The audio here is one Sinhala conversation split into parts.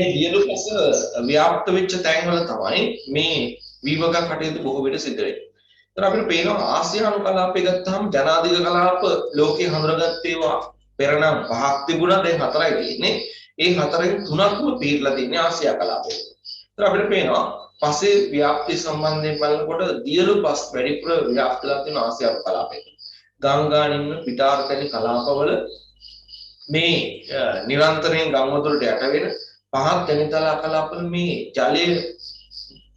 මේ දියලු පස ව්‍යාප්ත වෙච්ච තැන්වල තමයි මේ විවක කටයුතු බොහෝ විට සිද්ධ වෙන්නේ. ඒතර අපිට පේනවා ආසියානු කලාපය ගත්තාම ජනාධික කලාප ලෝකේ හඳුනාගත්තේ ඒවා පෙර නම් පහක් තිබුණා දැන් හතරයි තියෙන්නේ. ඒ හතරෙන් තුනක්ම පිළිලා තියෙන්නේ ආසියා කලාපය. ඒතර අපිට පේනවා පස්සේ ව්‍යාප්ති සම්බන්ධයෙන් බලනකොට දියලු පස් වැඩිපුර ව්‍යාප්තලා තියෙන ආසියානු කලාපයක. ගංගා නිම්න පිටාර්තන කලාපවල මේ නිරන්තරයෙන් ගම් වතුරට යට වෙන පහත් ජනිතලා කලාපවල මේ ජලය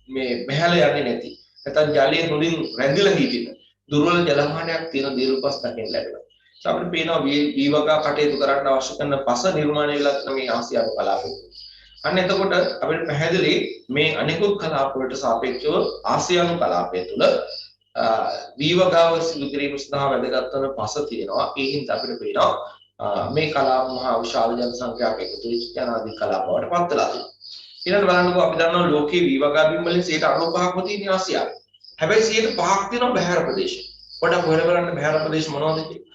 මේ බහැල යන්නේ නැති නැත්නම් ජලයේ මුලින් රැඳිලා හිටින දුර්වල ජලමානයක් තියෙන දියලුපස් දකින්න ලැබෙනවා. ඒ අපිට පේනවා වීවකා කටයුතු කරන්න අවශ්‍ය කරන පස නිර්මාණය වෙලා තියෙන මේ ආසියානු කලාපය. අන්න එතකොට අපිට පැහැදිලි මේ අනිකුත් කලාප වලට සාපේක්ෂව ආසියානු කලාපය තුළ වීවකාව සිදු කිරීම සඳහා වැදගත් වන පස තියෙනවා. ඒ හින්දා අපිට පේනවා මේ කලාප මහා විශාල ජන සංඛ්‍යාවක එකතු වෙච්ච ජනාධික කලාප බවට පත් වෙලා තියෙනවා. ඊළඟට බලන්නකෝ අපි දන්නවා ලෝකයේ වීවකා බිම් වලින් 95%ක්ම තියෙන ආසියාවේ. හැබැයි 5%ක් තියෙනවා බහැර ප්‍රදේශ. පොඩක් හොයලා බලන්න බහැර ප්‍රදේශ මොනවද කියලා.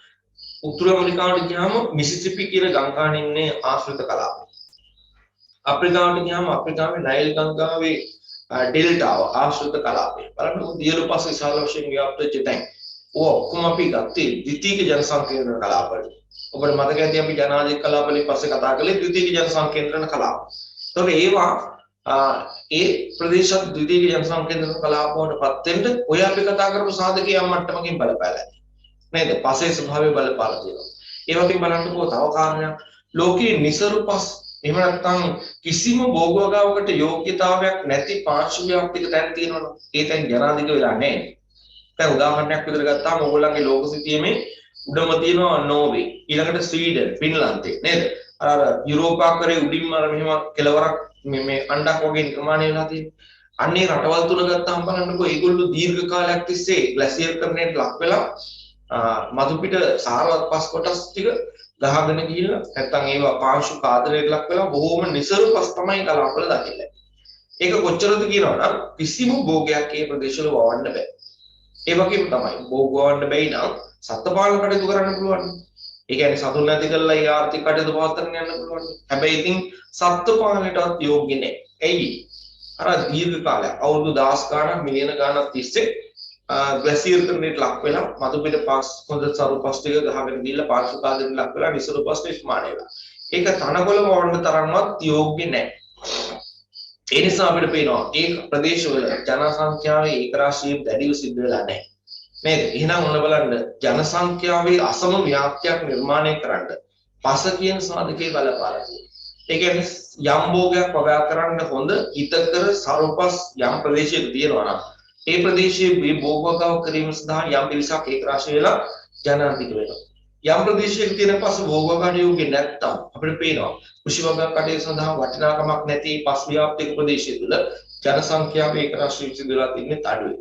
උතුරු ඇමරිකාවට ගියාම මිසිසිපි කියන ගංගාවේ ඉන්නේ ආශ්‍රිත කලාපය. අප්‍රිකාවට ගියාම අප්‍රිකාවේ නයිල් ගංගාවේ ඩෙල්ටාව ආශ්‍රිත කලාපය. බලන්න දියලු පස් විශාල වශයෙන් ව්‍යාප්ත වෙච්ච තැන්. ඔක්කොම අපි ගත්තේ ද්විතීයික ජන සංකේන්ද්‍රණ කලාපවල. ඔබට මතක ඇති අපි ජනාධික කලාපවලින් පස්සේ කතා කළේ ද්විතීයික ජන සංකේන්ද්‍රණ කලාප. ඒතකොට ඒවා ඒ ප්‍රදේශත් ද්විතීයික ජන සංකේන්ද්‍රණ කලාප වලටපත් වෙන්න ඔය අපි කතා කරපු සාධකයන් මට්ටමකින් බලපාලා. නේද? පසේ ස්වභාවය බලපාලා තියෙනවා. ඒ වගේම බලන්නකෝ තව කාරණයක් ලෝකයේ නිසරු පස් එහෙම නැත්නම් කිසිම භෝගවගාවකට යෝග්‍යතාවයක් නැති පාර්ශ්ව ව්‍යාප්තික තැන් තියෙනවනේ. ඒ තැන් ජනාධික වෙලා නැහැ. දැන් උදාහරණයක් විදිහට ගත්තාම ඕගොල්ලන්ගේ ලෝක සිතියමේ උඩම තියෙනවා නෝර්වේ, ඊළඟට ස්වීඩන්, ෆින්ලන්තේ නේද? අර යුරෝපාකරයේ උඩින්ම අර මෙහෙම කෙලවරක් මේ අණ්ඩක් වගේ නිර්මාණය වෙලා තියෙනවා. අන්නේ රටවල් තුන ගත්තාම බලන්නකෝ ඒගොල්ලෝ දීර්ඝ කාලයක් තිස්සේ ග්ලැසියර් කරණයට ලක් වෙලා මතු පිට සාරවත් පස් කොටස් ටික ගහගෙන ගිහිල්ලා නැත්තම් ඒවා පාංශු කාදරයට ලක් වෙලා බොහොම නිසරු පස් තමයි කලාපවල දකින්නේ. ඒක කොච්චරද කියනවනම් කිසිම භෝගයක් ඒ ප්‍රදේශවල වවන්න බෑ. ඒ වගේම තමයි භෝග වවන්න බැයි නම් සත්පාලන කටයුතු කරන්න පුළුවන්. ඒ කියන්නේ සතුන් නැති කරලා ඒ ආර්ථික කටයුතු පවත්වාගෙන යන්න පුළුවන්. හැබැයි ඉතින් සත්පාලනයටවත් යෝග්‍ය නැහැ. එයි අර දීර්ඝ කාලයක් අවුරුදු 10 ගාණක් මිලියන ගාණක් තිස්සේ ග්ලැසියර් කරණයට ලක් වෙලා මතු පිට පස් හොඳ සරු පස් ටික ගහගෙන ගිහිල්ලා පාර්ශ්ව කාදරයට ලක් වෙලා නිසරු පස් නිර්මාණය වෙලා. ඒක තනකොළ වවන්න තරම්වත් යෝග්‍ය නැහැ. ඒ නිසා අපිට පේනවා ඒ ප්‍රදේශවල ජනසංඛ්‍යාවේ ඒකරාශී දැඩිව සිද්ධ වෙලා නැහැ. නේද? එහෙනම් ඔන්න බලන්න ජනසංඛ්‍යාවේ අසම ව්‍යාප්තියක් නිර්මාණය කරන්න පස කියන සාධකයේ බලපාලා තියෙනවා. ඒ කියන්නේ යම් භෝගයක් වගා කරන්න හොඳ හිතකර සරුපස් යම් ප්‍රදේශයක තියෙනවා නම් ඒ ප්‍රදේශයේ මේ භෝගවගාව කිරීම සඳහා යම් පිරිසක් ඒකරාශී වෙලා ජනාධික වෙනවා. යම් ප්‍රදේශයක තියෙන පස භෝගවගාන යෝග්‍ය නැත්නම් අපිට පේනවා කෘෂි වගා කටයුතු සඳහා වටිනාකමක් නැති පස් ව්‍යාප්තික ප්‍රදේශය තුළ ජනසංඛ්‍යාව ඒකරාශී සිදුවලා තින්නේ අඩුයි.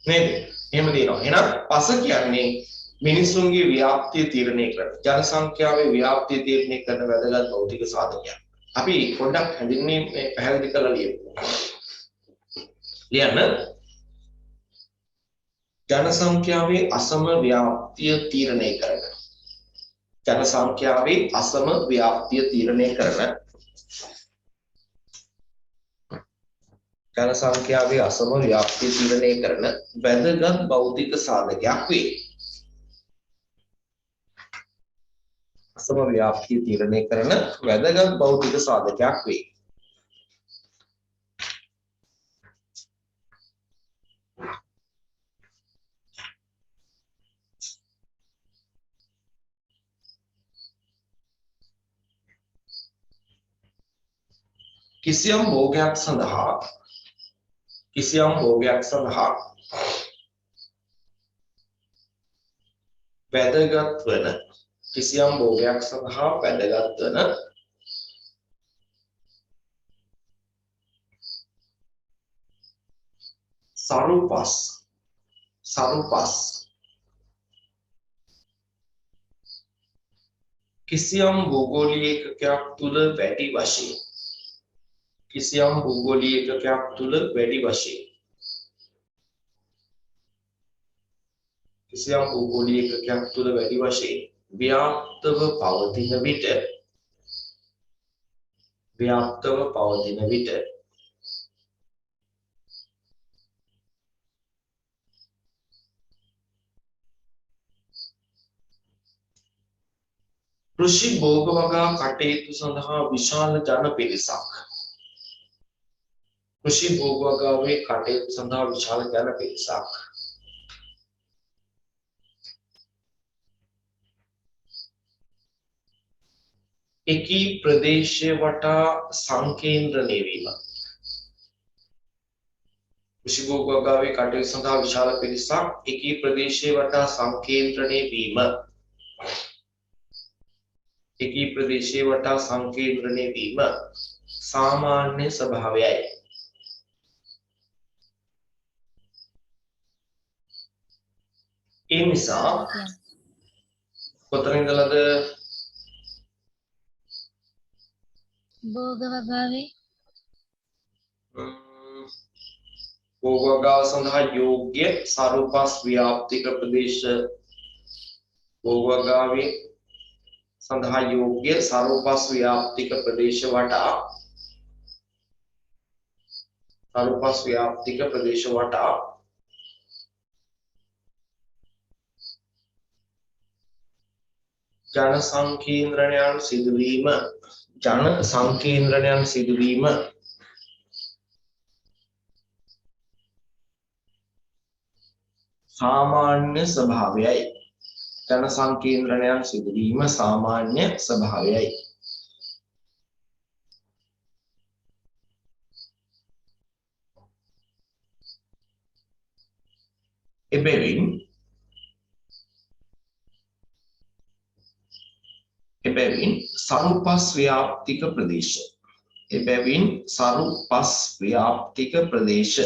නේද? එහෙම තියෙනවා. එහෙනම් පස කියන්නේ මිනිසුන්ගේ ව්‍යාප්තිය තීරණය කරන ජනසංඛ්‍යාවේ ව්‍යාප්තිය තීරණය කරන වැදගත් භෞතික සාධකයක්. අපි පොඩ්ඩක් හැඳින්වීම පැහැදිලි කරලා ලියමු. ලියන්න ජනසංඛ්‍යාවේ අසම ව්‍යාප්තිය තීරණය කරන ජනසංඛ්‍යාවේ අසම ව්‍යාප්තිය තීරණය කරන ජනසංඛ්‍යාවේ අසම ව්‍යාප්තිය තීරණය කරන වැදගත් භෞතික සාධකයක් වේ. අසම ව්‍යාප්තිය තීරණය කරන වැදගත් භෞතික සාධකයක් වේ. කිසියම් භෝගයක් සඳහා වැදගත් වන සරුපස් කිසියම් භූගෝලීය ඒකකයක් තුළ වැඩි වශයෙන් ව්‍යාප්තව පවතින විට ව්‍යාප්තව පවතින විට කෘෂි භෝග වගා කටයුතු සඳහා විශාල ජන පිරිසක් කෘෂි භෝග වගාවේ කටයුතු සඳහා විශාල ජන පිරිසක් එකී ප්‍රදේශය වටා සංකේන්ද්‍රණය වීම කෘෂි භෝග වගාවේ කටයුතු සඳහා විශාල පිරිසක් එකී ප්‍රදේශය වටා සංකේන්ද්‍රණය වීම එකී ප්‍රදේශයේ වටා සංකේන්ද්‍රණය වීම සාමාන්‍ය ස්වභාවයයි. ඒ නිසා කොතන ඉඳලාද භෝග වගාවේ භෝග වගාව සඳහා යෝග්‍ය සරුපස් ව්‍යාප්තික ප්‍රදේශ භෝග වගාවේ සඳහා යෝග්‍ය සරුපස් ව්‍යාප්තික ප්‍රදේශ වටා සරුපස් ව්‍යාප්තික ප්‍රදේශ වටා ජන සංකේන්ද්‍රණයන් සිදුවීම ජන සංකේන්ද්‍රණයන් සිදුවීම සාමාන්‍ය ස්වභාවයයි. ජන සංකේන්ද්‍රණයන් සිදුවීම සාමාන්‍ය ස්වභාවයයි. එබැවින් සරුපස් ව්‍යාප්තික ප්‍රදේශ එබැවින් සරුපස් ව්‍යාප්තික ප්‍රදේශ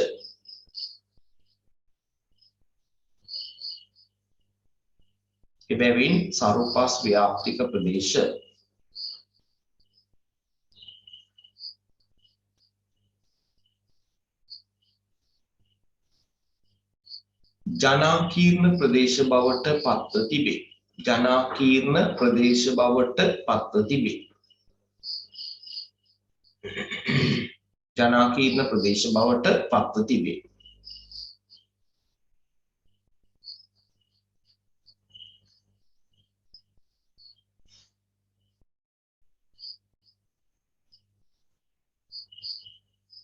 එබැවින් සරුපස් ව්‍යාප්තික ප්‍රදේශ ජනාකීර්ණ ප්‍රදේශ බවට පත්ව තිබේ. ජනාකීර්ණ ප්‍රදේශ බවට පත්ව තිබේ. ජනාකීර්ණ ප්‍රදේශ බවට පත්ව තිබේ.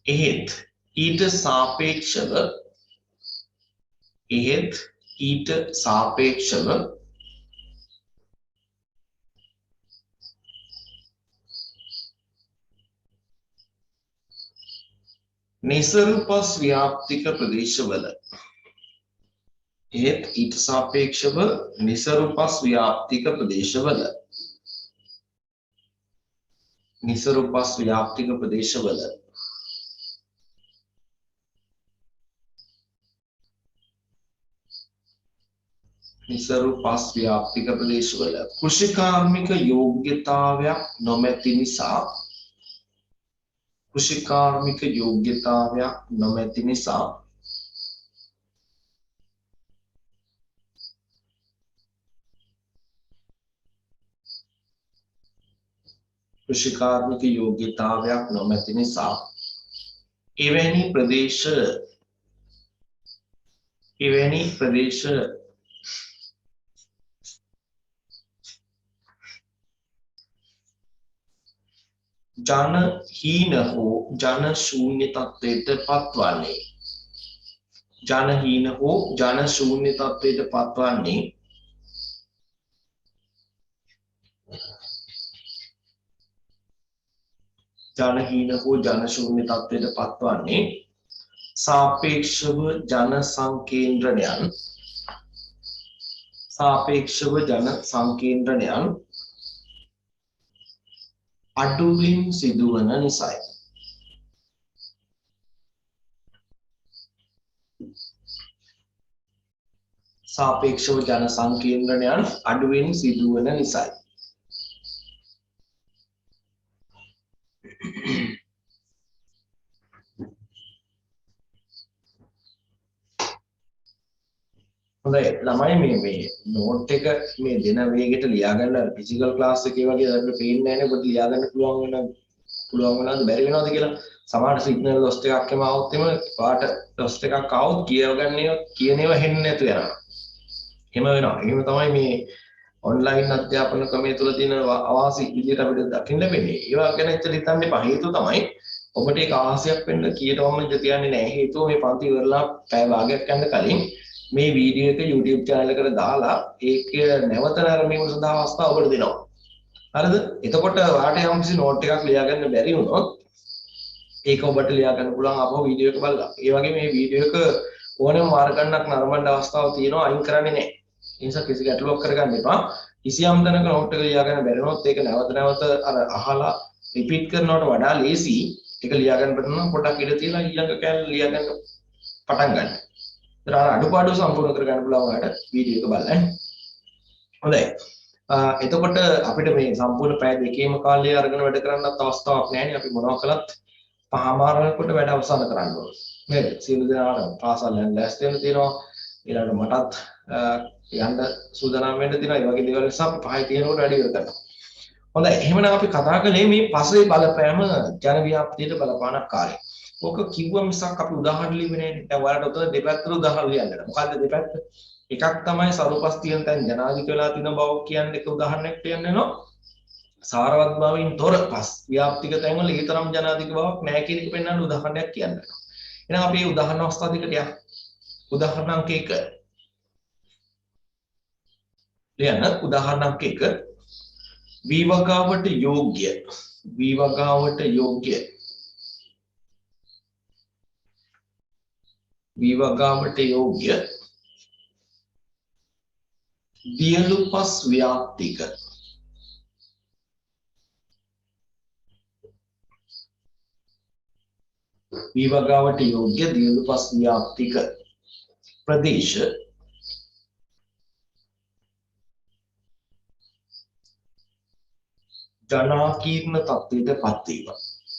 එහෙත් ඊට සාපේක්ෂව නිසරුපස් ව්‍යාප්තික ප්‍රදේශවල නිසරුපස් ව්‍යාප්තික ප්‍රදේශවල නිසරුපස් ව්‍යාප්තික ප්‍රදේශවල කෘෂිකාර්මික යෝග්‍යතාවයක් නොමැති නිසා එවැනි ප්‍රදේශ ජන හීන හෝ ජන ශූන්‍ය තත්ත්වයට පත්වන්නේ සාපේක්ෂව ජන සංකේන්ද්‍රණයන් අඩුවෙන් සිදුවන නිසායි. සාපේක්ෂව ජන සංකේන්ද්‍රණයන් අඩුවෙන් සිදුවන නිසායි. හොඳයි ළමයි මේ නෝට් එක මේ දෙන වේගෙට ලියා ගන්න ෆිසිකල් ක්ලාස් එකේ වගේ අපිට පේන්නේ නැහැ නේ ඔබට ලියා ගන්න පුළුවන් වෙන පුළුවන් වෙනවද බැරි වෙනවද කියලා සමහර සිග්නල් ලොස්ට් එකක් එම આવොත් එම පාට ලොස්ට් එකක් આવොත් කියවගන්නේ කියනේව හෙන්නේ නැතු යනවා. එහෙම වෙනවා. එහෙම තමයි මේ ඔන්ලයින් අධ්‍යාපන ක්‍රමය තුළ තියෙන අවාසි විදියට අපිට දකින්න ලැබෙන්නේ. ඒවා ගැන ඇත්තට හිතන්න එපා. හේතුව තමයි ඔබට ඒක ආසියක් වෙන්න කීයටම ඉඳ තියන්නේ නැහැ. හේතුව මේ පන්ති ඉවරලා පැය භාගයක් යන කලින් මේ වීඩියෝ එක YouTube channel එකට දාලා ඒක නැවත නැරඹීම සඳහා අවස්ථාව ඔබට දෙනවා. හරිද? එතකොට ඔයාලට යම්කිසි නෝට් එකක් ලියා ගන්න බැරි වුණොත් ඒක ඔබට ලියා ගන්න පුළුවන් අපහු වීඩියෝ එක බලලා. ඒ වගේ මේ වීඩියෝ එක ඕනෑම මාර්ග ගණනක් නරඹන්න අවස්ථාවක් තියෙනවා අයින් කරන්නේ නැහැ. ඒ නිසා කිසි ගැටලුවක් කරගන්න එපා. කිසියම් තැනක නෝට් එක ලියා ගන්න බැරි වුණොත් ඒක නැවත නැවත අර අහලා රිපීට් කරනවට වඩා ලේසි. ඒක ලියා ගන්න බැරි නම් පොඩ්ඩක් ඉඳ තියලා ඊළඟ කැලේ ලියා ගන්න පටන් ගන්න. ඒතර අඩුපාඩු සම්පූර්ණ කරගන්න පුළුවන් ඔයාලට වීඩියෝ එක බලන්න. හොඳයි. එතකොට අපිට මේ සම්පූර්ණ පැය දෙකේම කාලය අරගෙන වැඩ කරන්නත් අවස්ථාවක් නැහැ නේ. අපි මොනවා කළත් පහමාරකට වැඩ අවසන් කරන්න ඕනේ. නේද? සියලු දෙනාට පාසල් යන්න ලෑස්ති වෙන්න තියෙනවා. ඊළඟට මටත් යන්න සූදානම් වෙන්න තියෙනවා. ඒ වගේ දේවල් නිසා අපි පහේ තියෙනකොට වැඩි ඉවර කරනවා. හොඳයි. එහෙමනම් අපි කතා කළේ මේ පසේ බලපෑම ජන ව්‍යාප්තියට බලපාන කාර්යය. ඕක කිව්වා මිසක් අපි උදාහරණ ලිව්වේ නෑනේ. දැන් ඔයාලට උතන දෙපැත්තට උදාහරණ ලියන්න. මොකද්ද දෙපැත්ත? එකක් තමයි සරුපස් තියෙන තැන් ජනාධික වෙලා තියෙන බව කියන්නේ එක උදාහරණයක් කියන්න වෙනවා. සාරවත් බවින් තොර පස් ව්‍යාප්තික තැන්වල ඒ තරම් ජනාධික බවක් නැහැ කියන එක පෙන්වන්න උදාහරණයක් කියන්න වෙනවා. එහෙනම් අපි මේ උදාහරණ අවස්ථා දෙකට යමු. උදාහරණ අංක 1. ලියන්න උදාහරණ අංක 1. විවගාවට යෝග්‍ය විවගාවට යෝග්‍ය විවගාවට යෝග්‍ය දියලුපස් ව්‍යාප්තික විවගාවට යෝග්‍ය දියලුපස් ව්‍යාප්තික ප්‍රදේශ ජනාකීර්ණ තත්ත්වයට පත්වීම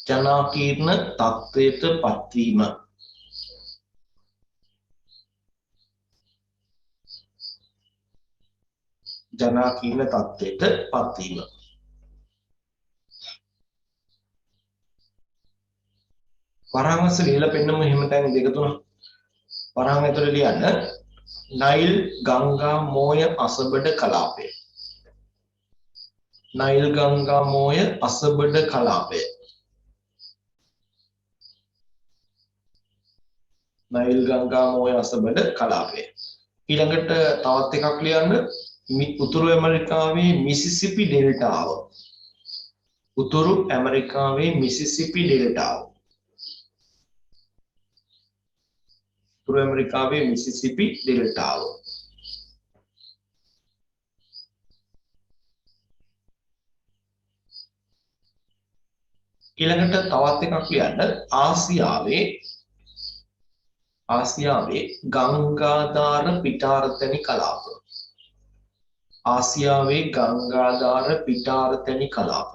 ජනාකීර්ණ තත්ත්වයට පත්වීම ජනාකීර්ණ තත්ත්වයට පත්වීම වරහංගස ලියලා පෙන්නමු එහෙම තැන් දෙක තුනක් වරහංග ඇතුළේ ලියන්න නයිල් ගංගා මෝය අසබඩ කලාපය නයිල් ගංගා මෝය අසබඩ කලාපය නයිල් ගංගා මෝය අසබඩ කලාපය ඊළඟට තවත් එකක් ලියන්න උතුරු ඇමරිකාවේ මිසිසිපි ඩෙල්ටාව උතුරු ඇමරිකාවේ මිසිසිපි ඩෙල්ටාව උතුරු ඇමරිකාවේ මිසිසිපි ඩෙල්ටාව ඊළඟට තවත් එකක් ලියන්න ආසියාවේ ගංගාධාර පිටාරතැනි කලාප ආසියාවේ ගංගාධාර පිටාරතැනි කලාප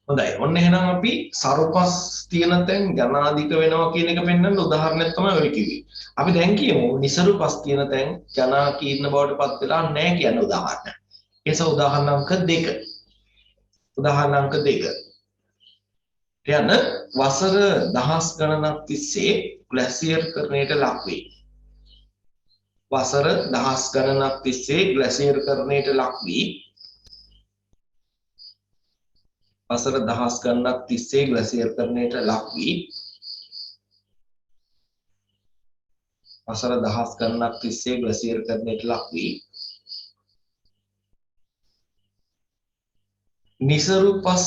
හොඳයි ඔන්න එහෙනම් අපි සරුපස් තියෙන තැන් ජනාධික වෙනවා කියන එක පෙන්වන්න උදාහරණයක් තමයි ඔය කිව්වේ. අපි දැන් කියමු නිසරුපස් තියෙන තැන් ජනාකීර්ණ බවට පත් වෙලා නැහැ කියන උදාහරණයක්. ඒස උදාහරණ අංක 2. උදාහරණ අංක 2. යන වසර දහස් ගණනක් තිස්සේ ග්ලැසියර්කරණයට ලක් වේ. වසර දහස් ගණනක් තිස්සේ ග්ලැසියර්කරණයට ලක් වී වසර දහස් ගණනක් තිස්සේ ග්ලැසියර්කරණයට ලක් වී වසර දහස් ගණනක් තිස්සේ ග්ලැසියර්කරණයට ලක් වී නිසරු පස්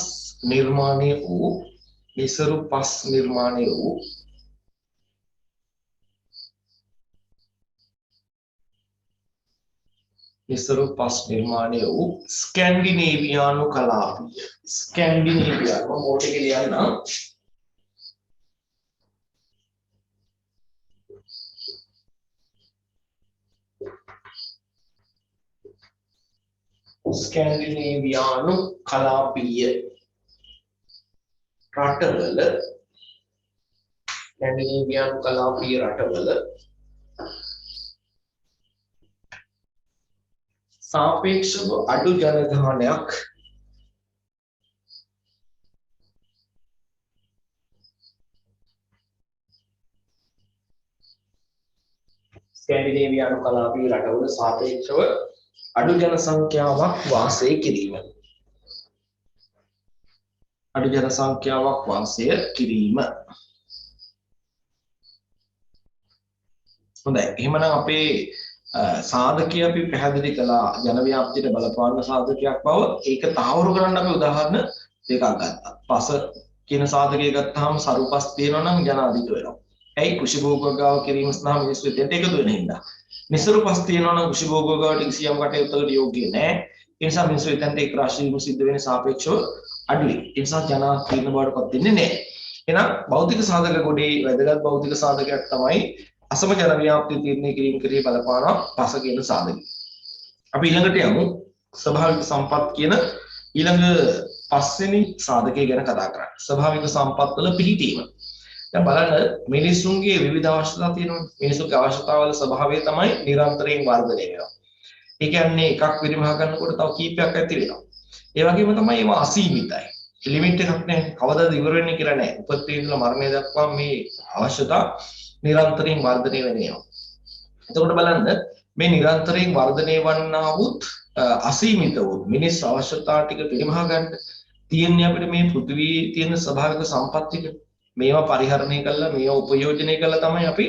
නිර්මාණය වූ ස්කැන්ඩිනේවියානු කලාපය ස්කැන්ඩිනේවියානු මොකද කියනවා ස්කැන්ඩිනේවියානු කලාපීය රටවල ස්කැන්ඩිනේවියානු කලාපීය රටවල සාපේක්ෂව අඩු ජනගහනයක් ස්කැන්ඩිනේවියානු කලාපීය රටවල සාපේක්ෂව අඩු ජන සංඛ්‍යාවක් වාසය කිරීම. අඩු ජන සංඛ්‍යාවක් වාසය කිරීම. හොඳයි. එහෙමනම් අපේ සාධකය අපි පැහැදිලි කළා ජන ව්‍යාප්තියට බලපාන සාධකයක් බව. ඒක තහවුරු කරන්න අපි උදාහරණ දෙකක් ගත්තා. පස කියන සාධකය ගත්තාම සරුපස් තියෙනවා නම් ජන අධික වෙනවා. ඇයි කුෂිභෝගගාව කිරීම සඳහා මිනිස්සු දෙන්න එකතු වෙන හින්දා. නිසරු පස් තියෙනවා නම් කුෂිභෝගගාවට කිසියම් කටයුත්තකට යෝග්‍ය නැහැ. ඒ නිසා මිනිස්සු එතනට එක් රාශී වීම සිද්ධ වෙන සාපේක්ෂව අඩුයි. ඒ නිසා ජන තීරණ බවට පත් වෙන්නේ නැහැ. එහෙනම් භෞතික සාධක ගොඩේ වැදගත් භෞතික සාධකයක් තමයි අසම ජන ව්‍යාප්තිය තීරණය කිරීම කරේ බලපාන පස කියන සාධකය. අපි ඊළඟට යමු ස්වභාවික සම්පත් කියන ඊළඟ පස්වෙනි සාධකය ගැන කතා කරන්න. ස්වභාවික සම්පත් වල පිහිටීම. දැන් බලන්න මිනිසුන්ගේ විවිධ අවශ්‍යතා තියෙනවා. මිනිසුන්ගේ අවශ්‍යතාවල ස්වභාවය තමයි නිරන්තරයෙන් වර්ධනය වෙනවා. ඒ කියන්නේ එකක් විරිමහ ගන්නකොට තව කීපයක් ඇති වෙනවා. ඒ වගේම තමයි ඒවා අසීමිතයි. ලිමිට් එකක් නැහැ. කවදාද ඉවර වෙන්නේ කියලා නැහැ. උපත්ති ඉඳලා මරණය දක්වා මේ අවශ්‍යතා නිරන්තරයෙන් වර්ධනය වෙනවා. එතකොට බලන්න මේ නිරන්තරයෙන් වර්ධනය වන්නා වූත් අසීමිත වූ මිනිස් අවශ්‍යතා ටික පිරිමහ ගන්න තියෙන්නේ අපිට මේ පෘථිවියේ තියෙන ස්වභාවික සම්පත් ටික. මේවා පරිහරණය කළා මේවා උපයෝජනය කළා තමයි අපි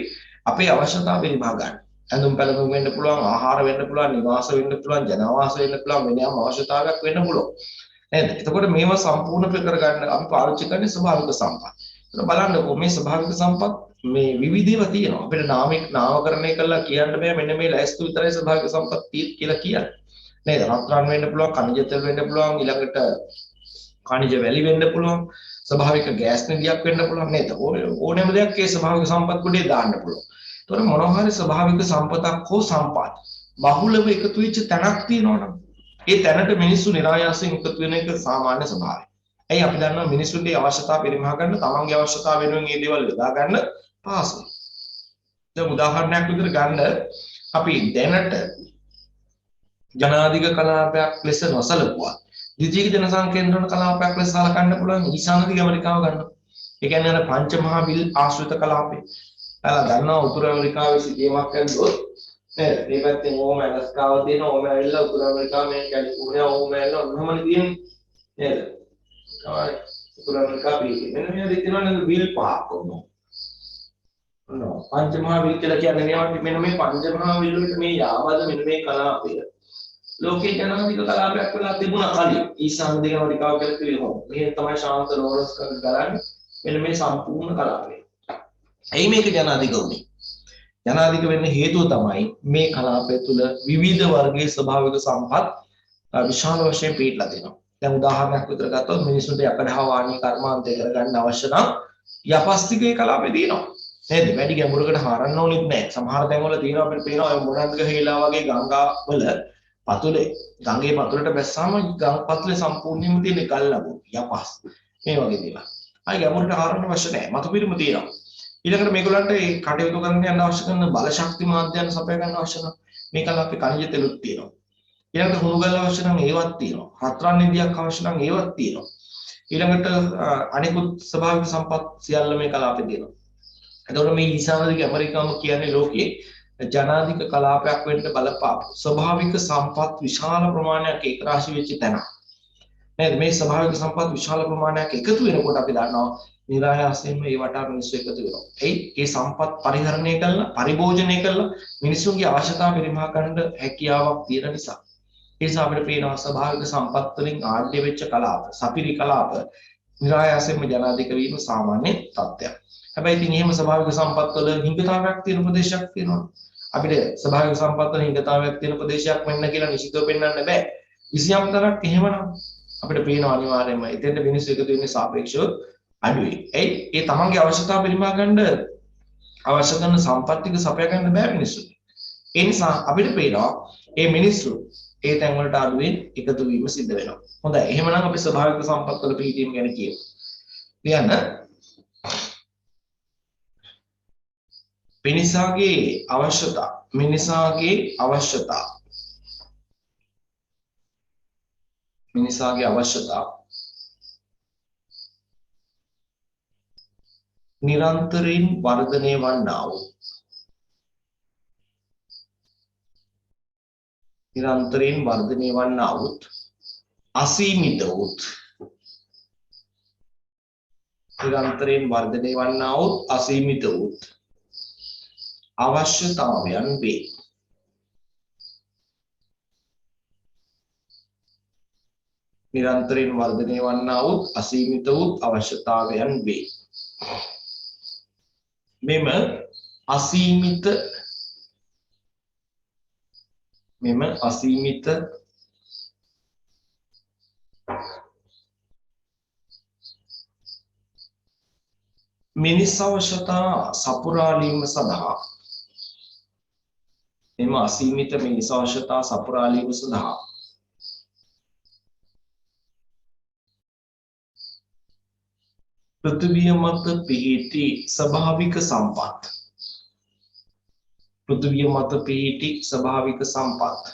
අපේ අවශ්‍යතා පිරිමහ ගන්න. ඇඳුම් පැළඳුම් වෙන්න පුළුවන්, ආහාර වෙන්න පුළුවන්, නිවාස වෙන්න පුළුවන්, ජනවාස වෙන්න පුළුවන්, වෙන යම් අවශ්‍යතාවයක් වෙන්න පුළුවන්. නේද? එතකොට මේවා සම්පූර්ණ කර ගන්න අපි පාවිච්චි කරන්නේ ස්වභාවික සම්පත්. ඒක බලන්නකෝ මේ ස්වභාවික සම්පත් මේ විවිධව තියෙනවා. අපිට නාමකරණය කළා කියන්න බෑ මෙන්න මේ ලැයිස්තු විතරයි ස්වභාවික සම්පත් කියලා කියන්නේ. නේද? රත්රන් වෙන්න පුළුවන්, khනිජ තෙල් වෙන්න පුළුවන්, ඊළඟට khනිජ වැලි වෙන්න පුළුවන්, ස්වභාවික ගෑස් නිධියක් වෙන්න පුළුවන් නේද? ඕනෑම දෙයක් ඒ ස්වභාවික සම්පත් කොටේ දාන්න පුළුවන්. ඒතකොට මොනවා හරි ස්වභාවික සම්පතක් හෝ සම්පත් බහුලව එකතු වෙච්ච තැනක් තියෙනවා නම් ඒ තැනට මිනිස්සු નિરાයාසයෙන් එකතු වෙන එක සාමාන්‍ය ස්වභාවය. ඇයි අපි දන්නවා මිනිස්සුන්ගේ අවශ්‍යතාව පරිමහ ගන්න තමන්ගේ අවශ්‍යතාව වෙනුවෙන් මේ දේවල් යොදා ගන්න පහසුයි. දැන් උදාහරණයක් විදිහට ගන්න අපි දැනට ජනාධික කලාපයක් ලෙස නොසලකුවා ද්විතීයික ජනසංකේන්ද්‍රණ කලාපයක් ලෙස සලකන්න පුළුවන් ඊශානදික ඇමරිකාව ගන්නවා. ඒ කියන්නේ අර පංච මහා විල් ආශ්‍රිත කලාපේ. ඔයාලා දන්නවා උතුරු ඇමරිකාවේ සිටීමක් ඇද්දොත් නේද? මේ පැත්තෙන් ඕම ඇලස්කාව තියෙනවා ඕම ඇවිල්ලා උතුරු ඇමරිකාව මේ කැලිෆෝනියා ඕම ඇවිල්ලා ඔන්නමනේ තියෙන්නේ නේද? තමයි උතුරු ඇමරිකාව පිටේ. මෙන්න මේ දෙකේනවා නේද විල් පහක් ඔන්නෝ. ඔන්නෝ පංච මහා විල් කියලා කියන්නේ මේවා මෙන්න මේ පංච මහා විල් වලට මේ යාවද මෙන්න මේ කලාපය. ලෝකේ ජනාධික කලාපයක් වෙලා තිබුණා කලින් ඊශාන්‍ය ඇමරිකාව කියලා කිව්වොත් මේ තමයි ශාන්ත ලෝරන්ස් කරන්නේ මෙන්න මේ සම්පූර්ණ කලාපය. ඇයි මේක ජනාධික වුනේ? ජනාධික වෙන්න හේතුව තමයි මේ කලාපය තුල විවිධ වර්ගයේ ස්වභාවික සම්පත් විශාල වශයෙන් පිටලා තියෙනවා. දැන් උදාහරණයක් විතර ගත්තොත් මිනිසුන්ට යකඩ හා වාණිය කර්මාන්තය කරගන්න අවශ්‍ය නම් යපස්තිකේ කලාපේ තියෙනවා. නේද? වැඩි ගැඹුරකට හරන්න ඕනෙත් නැහැ. සමහර තැන්වල තියෙනවා අපිට පේනවා ඔය මොනන්ද ගහේලා වගේ ගංගා වල පතුලේ ගඟේ පතුලට බැස්සාම ගඟ පතුලේ සම්පූර්ණයෙන්ම තියෙන ගල් ලැබු යපස් මේ වගේ දේවල්. ආයි ගැඹුරට හරන්න අවශ්‍ය නැහැ. මතු පිළිම තියෙනවා. ඊළඟට මේගොල්ලන්ට ඒ කටයුතු කරන්න යන අවශ්‍ය කරන බල ශක්ති මාධ්‍යයන් සපය ගන්න අවශ්‍ය නම් මේකල අපි khනිජ තෙලුත් තියෙනවා. ඊළඟට හුණු ගල් අවශ්‍ය නම් ඒවත් තියෙනවා. රත්රන් නිධියක් අවශ්‍ය නම් ඒවත් තියෙනවා. ඊළඟට අනිකුත් ස්වභාවික සම්පත් සියල්ල මේ කලාපේ තියෙනවා. එතකොට මේ ඊශානදික ඇමරිකාව කියන්නේ ලෝකයේ ජනාධික කලාපයක් වෙන්න බලපාපු ස්වභාවික සම්පත් විශාල ප්‍රමාණයක් ඒකරාශී වෙච්ච තැන. නේද? මේ ස්වභාවික සම්පත් විශාල ප්‍රමාණයක් එකතු වෙනකොට අපි දන්නවා නිරායාසයෙන්ම ඒ වටා මිනිස්සු එකතු වෙනවා. ඒ සම්පත් පරිහරණය කළා, පරිභෝජනය කළා මිනිසුන්ගේ අවශ්‍යතාව පරිමහ කරන්න හැකියාවක් තියෙන නිසා. ඒ නිසා අපිට පේනවා ස්වභාවික සම්පත් වලින් ආඩ්‍ය වෙච්ච කලාප, සපිරි කලාප නිරායාසයෙන්ම ජනාධික වීම සාමාන්‍ය තත්ත්වයක්. හැබැයි ඉතින් එහෙම ස්වභාවික සම්පත් වල හිඟතාවයක් තියෙන ප්‍රදේශයක් තියෙනවා. අපිට ස්වභාවික සම්පත් වල හිඟතාවයක් තියෙන ප්‍රදේශයක් වෙන්න කියලා නිශ්චිතව පෙන්වන්න බෑ. කිසියම් තරක් එහෙමනම් අපිට පේනවා අනිවාර්යයෙන්ම එතෙන්ට මිනිස්සු එකතු වෙන්නේ සාපේක්ෂව අඩුයි. ඒ තමන්ගේ අවශ්‍යතාව පරිමහ ගන්න අවශ්‍ය කරන සම්පත් ටික සපයා ගන්න බෑ මිනිස්සුන්ට. ඒ නිසා අපිට පේනවා මේ මිනිස්සු ඒ තැන් වලට අඩුවෙන් එකතු වීම සිද්ධ වෙනවා. හොඳයි. එහෙමනම් අපි ස්වභාවික සම්පත් වල පිහිටීම ගැන කියමු. කියන්න මිනිසාගේ අවශ්‍යතා මිනිසාගේ අවශ්‍යතා නිරන්තරයෙන් වර්ධනය වන්නා වූ නිරන්තරයෙන් වර්ධනය වන්නා වූ අසීමිත වූ නිරන්තරයෙන් වර්ධනය වන්නා වූ අසීමිත වූ අවශ්‍යතාවයන් වේ. නිරන්තරයෙන් වර්ධනය වන්නා වූ අසීමිත වූ අවශ්‍යතාවයන් වේ. මෙම අසීමිත මිනිස් අවශ්‍යතා සපුරාලීම සඳහා මෙම අසීමිත මිනිස් අවශ්‍යතා සපුරාලීම සඳහා පෘථිවිය මත පිහිටි ස්වභාවික සම්පත් පෘථිවිය මත පිහිටි ස්වභාවික සම්පත්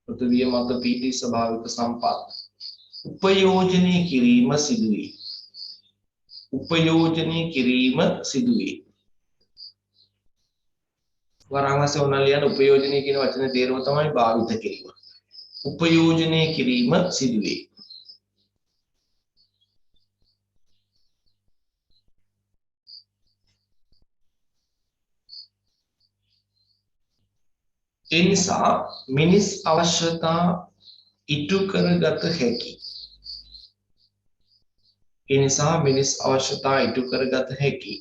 පෘථිවිය මත පිහිටි ස්වභාවික සම්පත් උපයෝජනය කිරීම සිදුවේ. උපයෝජනය කිරීම සිදුවේ. වරහාංශය උනලියන උපයෝජනය කියන වචනේ තේරුම තමයි භාවිත කිරීම. උපයෝජනය කිරීම සිදුවේ. ඒ නිසා මිනිස් අවශ්‍යතා ඉටු කරගත හැකි. ඒ නිසා මිනිස් අවශ්‍යතා ඉටු කරගත හැකි.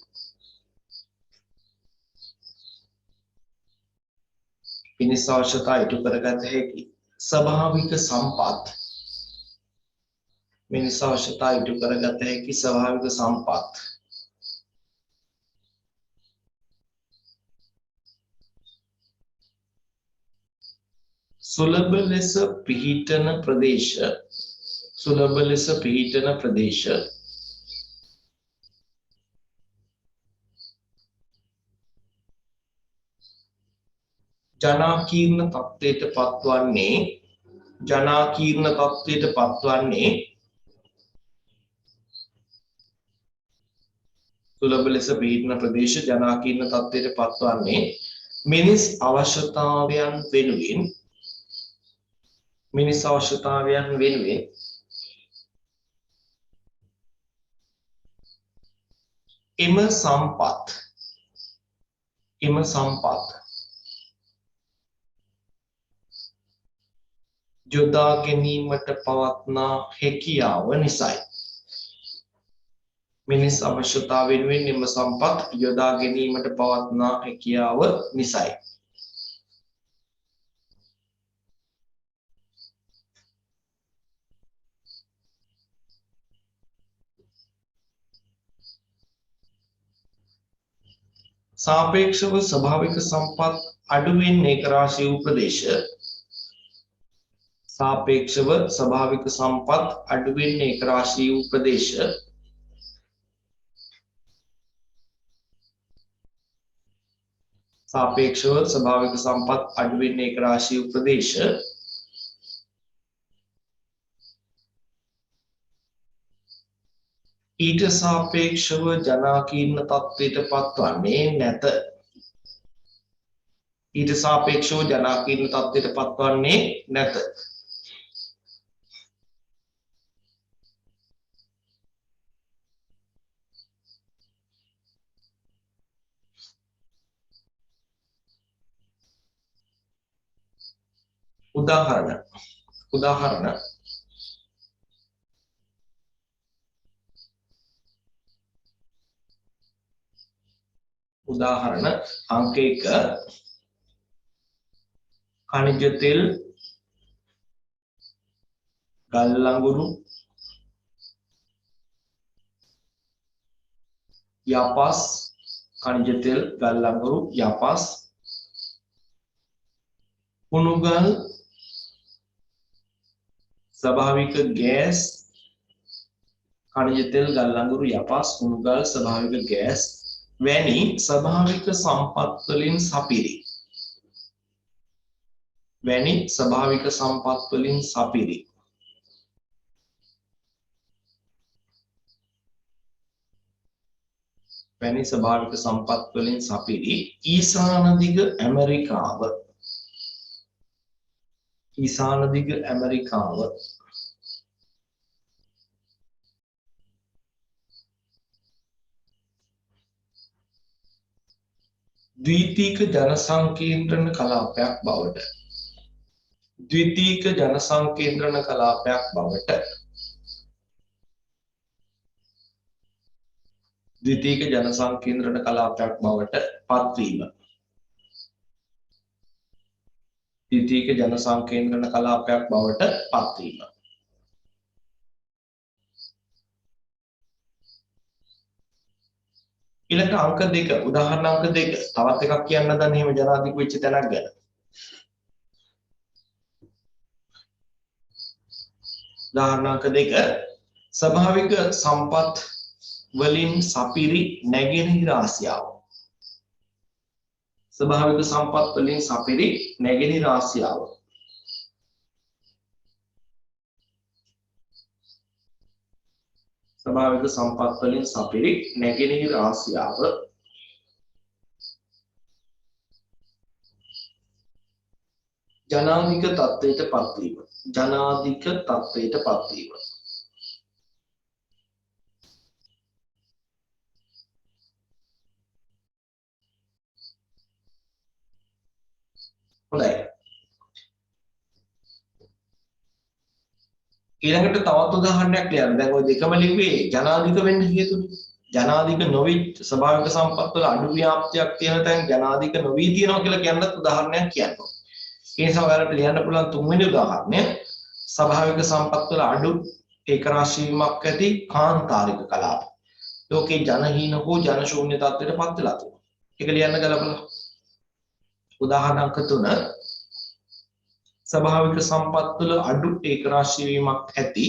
මිනිස් අවශ්‍යතා ඉටු කරගත හැකි. ස්වභාවික සම්පත්. මිනිස් අවශ්‍යතා ඉටු කරගත හැකි ස්වභාවික සම්පත්. සුලභ ලෙස පිහිටන ප්‍රදේශ. සුලභ ලෙස පිහිටන ප්‍රදේශ. ජනාකීර්ණ තත්ත්වයට පත්වන්නේ සුලභ ලෙස පිහිටන ප්‍රදේශ ජනාකීර්ණ තත්ත්වයට පත්වන්නේ මිනිස් අවශ්‍යතාවයන් වෙනුවෙන් එම සම්පත් යොදා ගැනීමට පවත්නා හැකියාව නිසයි. මිනිස් අවශ්‍යතාව වෙනුවෙන් එම සම්පත් යොදා ගැනීමට පවත්නා හැකියාව නිසයි. සාපේක්ෂව ස්වභාවික සම්පත් අඩුවෙන් ඒකරාශී වූ ප්‍රදේශ. සාපේක්ෂව ස්වභාවික සම්පත් අඩුවෙන් ඒකරාශී වූ ප්‍රදේශ. සාපේක්ෂව ස්වභාවික සම්පත් අඩුවෙන් ඒකරාශී වූ ප්‍රදේශ. ඊට සාපේක්ෂව ජනාකීර්ණ තත්ත්වයට පත්වන්නේ නැත. ඊට සාපේක්ෂව ජනාකීර්ණ තත්ත්වයට පත්වන්නේ නැත. උදාහරණ අංක 1 खनिज तेल गल अंगुरु यापास खनिज तेल गल अंगुरु यापास पुनुगल स्वाभाविक गैस खनिज तेल गल अंगुरु यापास पुनुगल स्वाभाविक गैस වැනි ස්වභාවික සම්පත් වලින් සපිරි වැනි ස්වභාවික සම්පත් වලින් සපිරි වැනි ස්වභාවික සම්පත් වලින් සපිරි ඊසාන දිග ඇමරිකාව ද්විතීක ජනසංකේන්ද්‍රණ කලාපයක් බවට පත්වීම ඊළඟ අංක 2 උදාහරණ අංක 2 තවත් එකක් කියන්න දන්නේ එහෙම ජනාධිපති වෙච්ච තැනක් ගැන උදාහරණ අංක 2 ස්වභාවික සම්පත් වලින් සපිරි නැගෙනහිර ආසියාව ස්වභාවික සම්පත් වලින් සපිරි නැගෙනහිර ආසියාව ජනාධික තත්ත්වයට පත්වීම හොඳයි ඊළඟට තවත් උදාහරණයක් ලියන්න දැන් ওই දෙකම ලිව්වේ ජනාධික වෙන්න හේතුනේ ජනාධික නොවි ස්වභාවික සම්පත් වල අඩු ව්‍යාප්තියක් තියෙන තැන් ජනාධික නොවි තියෙනවා කියලා කියන්නත් උදාහරණයක් කියනවා ඒ නිසා ඔයාලට ලියන්න පුළුවන් තුන්වෙනි උදාහරණය ස්වභාවික සම්පත් වල අඩු ඒකරාශී වීමක් ඇති කාන්තාරික කලාප ලෝකේ ජනහීන හෝ ජනශූන්‍ය තත්ත්වයට පත් වෙලා තියෙනවා ඒක ලියන්න ගලපලා උදාහරණ අංක 3 ස්වභාවික සම්පත් වල අඩු ඒකරාශී වීමක් ඇති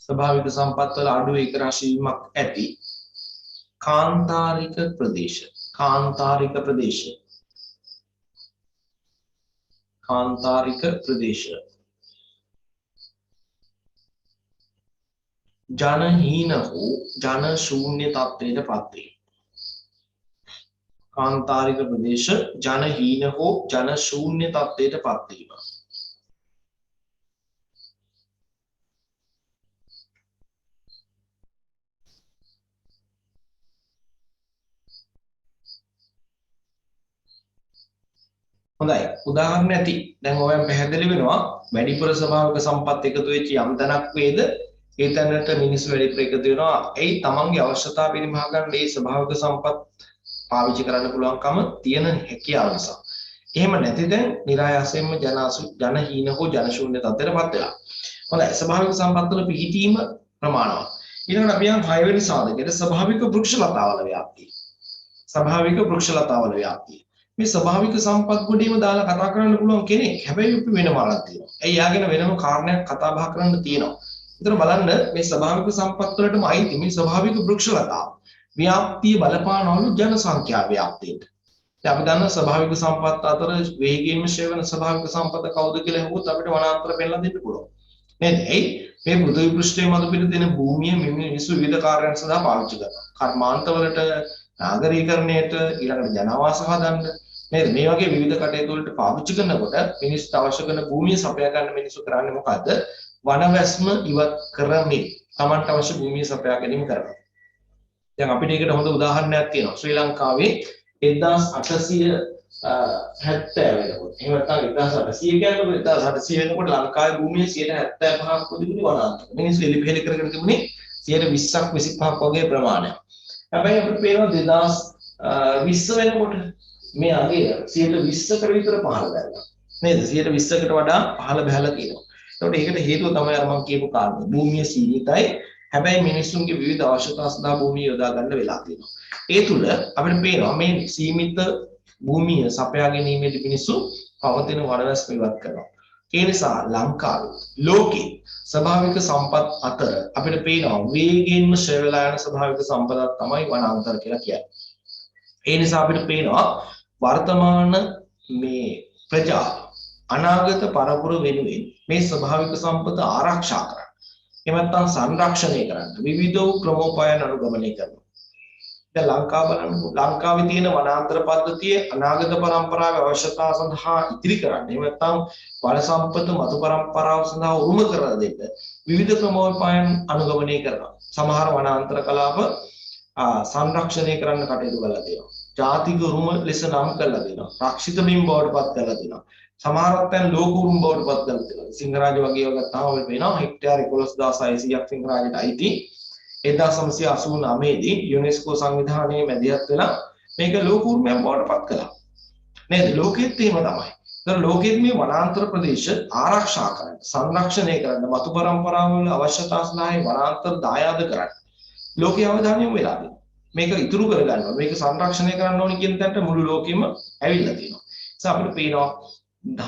ස්වභාවික සම්පත් වල අඩු ඒකරාශී වීමක් ඇති කාන්තාරික ප්‍රදේශ ජනහීන හෝ ජනශූන්‍ය තත්ත්වයට පත් වේ. කාන්තාරික ප්‍රදේශ ජනහීන හෝ ජනශූන්‍ය තත්ත්වයට පත් වීම. හොඳයි උදාහරණ ඇති දැන් ඔයයන් පැහැදිලි වෙනවා වැඩිපුර ස්වභාවික සම්පත් එකතු වෙච්ච යම් තැනක් වේද ඒ තැනට මිනිස්සු වැඩිපුර එකතු වෙනවා එයි තමන්ගේ අවශ්‍යතාව පිරිමහා ගන්න මේ ස්වභාවික සම්පත් පාවිච්චි කරන්න පුළුවන්කම තියෙන හැකියාව නිසා එහෙම නැති දැන් નિરાයාසයෙන්ම ජනහීන හෝ ජනශූන්‍ය තත්ත්වයටපත් වෙලා හොඳයි ස්වභාවික සම්පත් වල පිහිටීම ප්‍රමාණවත් ඊළඟට අපි යන 6 වෙනි සාධකයට ස්වභාවික වෘක්ෂලතාවල ව්‍යාප්තිය මේ ස්වභාවික සම්පත් ගොඩේම දාලා කතා කරන්න පුළුවන් කෙනෙක්. හැබැයි අපි වෙනම අරන් තියෙනවා. ඒ යාගෙන වෙනම කාරණයක් කතා බහ කරන්න තියෙනවා. ඒතර බලන්න මේ ස්වභාවික සම්පත් වලටම අයිති මේ ස්වභාවික වෘක්ෂලතාව. ව්‍යාප්තිය බලපානවලු ජනසංඛ්‍යා ව්‍යාප්තියට. දැන් අපි දන්න ස්වභාවික සම්පත් අතර වේගයෙන්ම ක්ෂය වෙන ස්වභාවික සම්පත කවුද කියලා අහුවොත් අපිට වනාන්තර පෙන්නලා දෙන්න පුළුවන්. නේද? ඒ මේ පෘථිවි පෘෂ්ඨයේ මත පිට තියෙන භූමිය මිනිස්සු විවිධ කාර්යයන් සඳහා පාවිච්චි කරනවා. කර්මාන්තවලට, නාගරීකරණයට, ඊළඟට ජනාවාස හදන්න නේද මේ වගේ විවිධ කටයුතු වලට පාවිච්චි කරනකොට මිනිස්සුන්ට අවශ්‍ය කරන භූමිය සපයා ගන්න මිනිස්සු කරන්නේ මොකද්ද වනවැස්ම ඉවත් කරමින් Tamanට අවශ්‍ය භූමිය සපයා ගැනීම කරනවා දැන් අපිට ඒකට හොඳ උදාහරණයක් තියෙනවා ශ්‍රී ලංකාවේ 1870 වෙනකොට එහෙම නැත්නම් 1800 කියන්නේ 1800 වෙනකොට ලංකාවේ භූමියේ 75%ක් තිබුණේ වනාන්තර මිනිස්සු එලිපෙහෙලි කරගෙන තිබුණේ 20ක් 25ක් වගේ ප්‍රමාණයක් හැබැයි අපිට පේනවා 2020 වෙනකොට මේ අගය 120කට විතර පහළ බැලුවා. නේද? 120කට වඩා පහළ බැලලා තියෙනවා. ඒකට ඒකට හේතුව තමයි අර මම කියපු කාරණේ. භූමිය සීමිතයි. හැබැයි මිනිස්සුන්ගේ විවිධ අවශ්‍යතා සඳහා භූමිය යොදා ගන්න වෙලා තියෙනවා. ඒ තුල අපිට පේනවා මේ සීමිත භූමිය සපයා ගැනීමේදී මිනිස්සු පවතින වනවැස්ම ඉවත් කරනවා. ඒ නිසා ලංකාවේ ලෝකේ ස්වභාවික සම්පත් අතර අපිට පේනවා වේගයෙන්ම ශ්‍රේ වෙලා යන ස්වභාවික සම්පතක් තමයි වනාන්තර කියලා කියන්නේ. ඒ නිසා අපිට පේනවා වර්තමාන මේ ප්‍රජා අනාගත පරපුර වෙනුවෙන් මේ ස්වභාවික සම්පත ආරක්ෂා කරන්න. එහෙම නැත්නම් සංරක්ෂණය කරන්න විවිධ වූ ක්‍රමෝපායන් අනුගමනය කරනවා. දැන් ලංකාව බලන්නකො ලංකාවේ තියෙන වනාන්තර පද්ධතිය අනාගත පරම්පරාවේ අවශ්‍යතා සඳහා ඉදිරි කරන්න. එහෙම නැත්නම් වන සම්පත මතු පරම්පරාව සඳහා උරුම කරලා දෙන්න විවිධ ක්‍රමෝපායන් අනුගමනය කරනවා. සමහර වනාන්තර කලාප සංරක්ෂණය කරන්න කටයුතු කරලා තියෙනවා. ජාතික උරුම ලෙස නම් කරලා දෙනවා. රක්ෂිත බිම් බවට පත් කරලා දෙනවා. සමහරක් තැන් ලෝක උරුම බවට පත් කරලා දෙනවා. සිංහරාජ වගේ ගත්තාම අපිට වෙනවා හෙක්ටයාර 11600ක් සිංහරාජයට අයිති. 1989 දී යුනෙස්කෝ සංවිධානයේ මැදිහත් වෙලා මේක ලෝක උරුමයක් බවට පත් කළා. නේද? ලෝකෙත් එහෙම තමයි. ඒතර ලෝකෙත් මේ වනාන්තර ප්‍රදේශ ආරක්ෂා කරන්න, සංරක්ෂණය කරන්න, මතු පරම්පරාවල අවශ්‍යතා සඳහා වනාන්තර දායාද කරන්න ලෝකයේ අවධානය යොමු වෙලා තියෙනවා. මේක ඉතුරු කරගන්නවා. මේක සංරක්ෂණය කරන්න ඕනි කියන තැනට මුළු ලෝකෙම ඇවිල්ලා තියෙනවා. ඒ අපිට පේනවා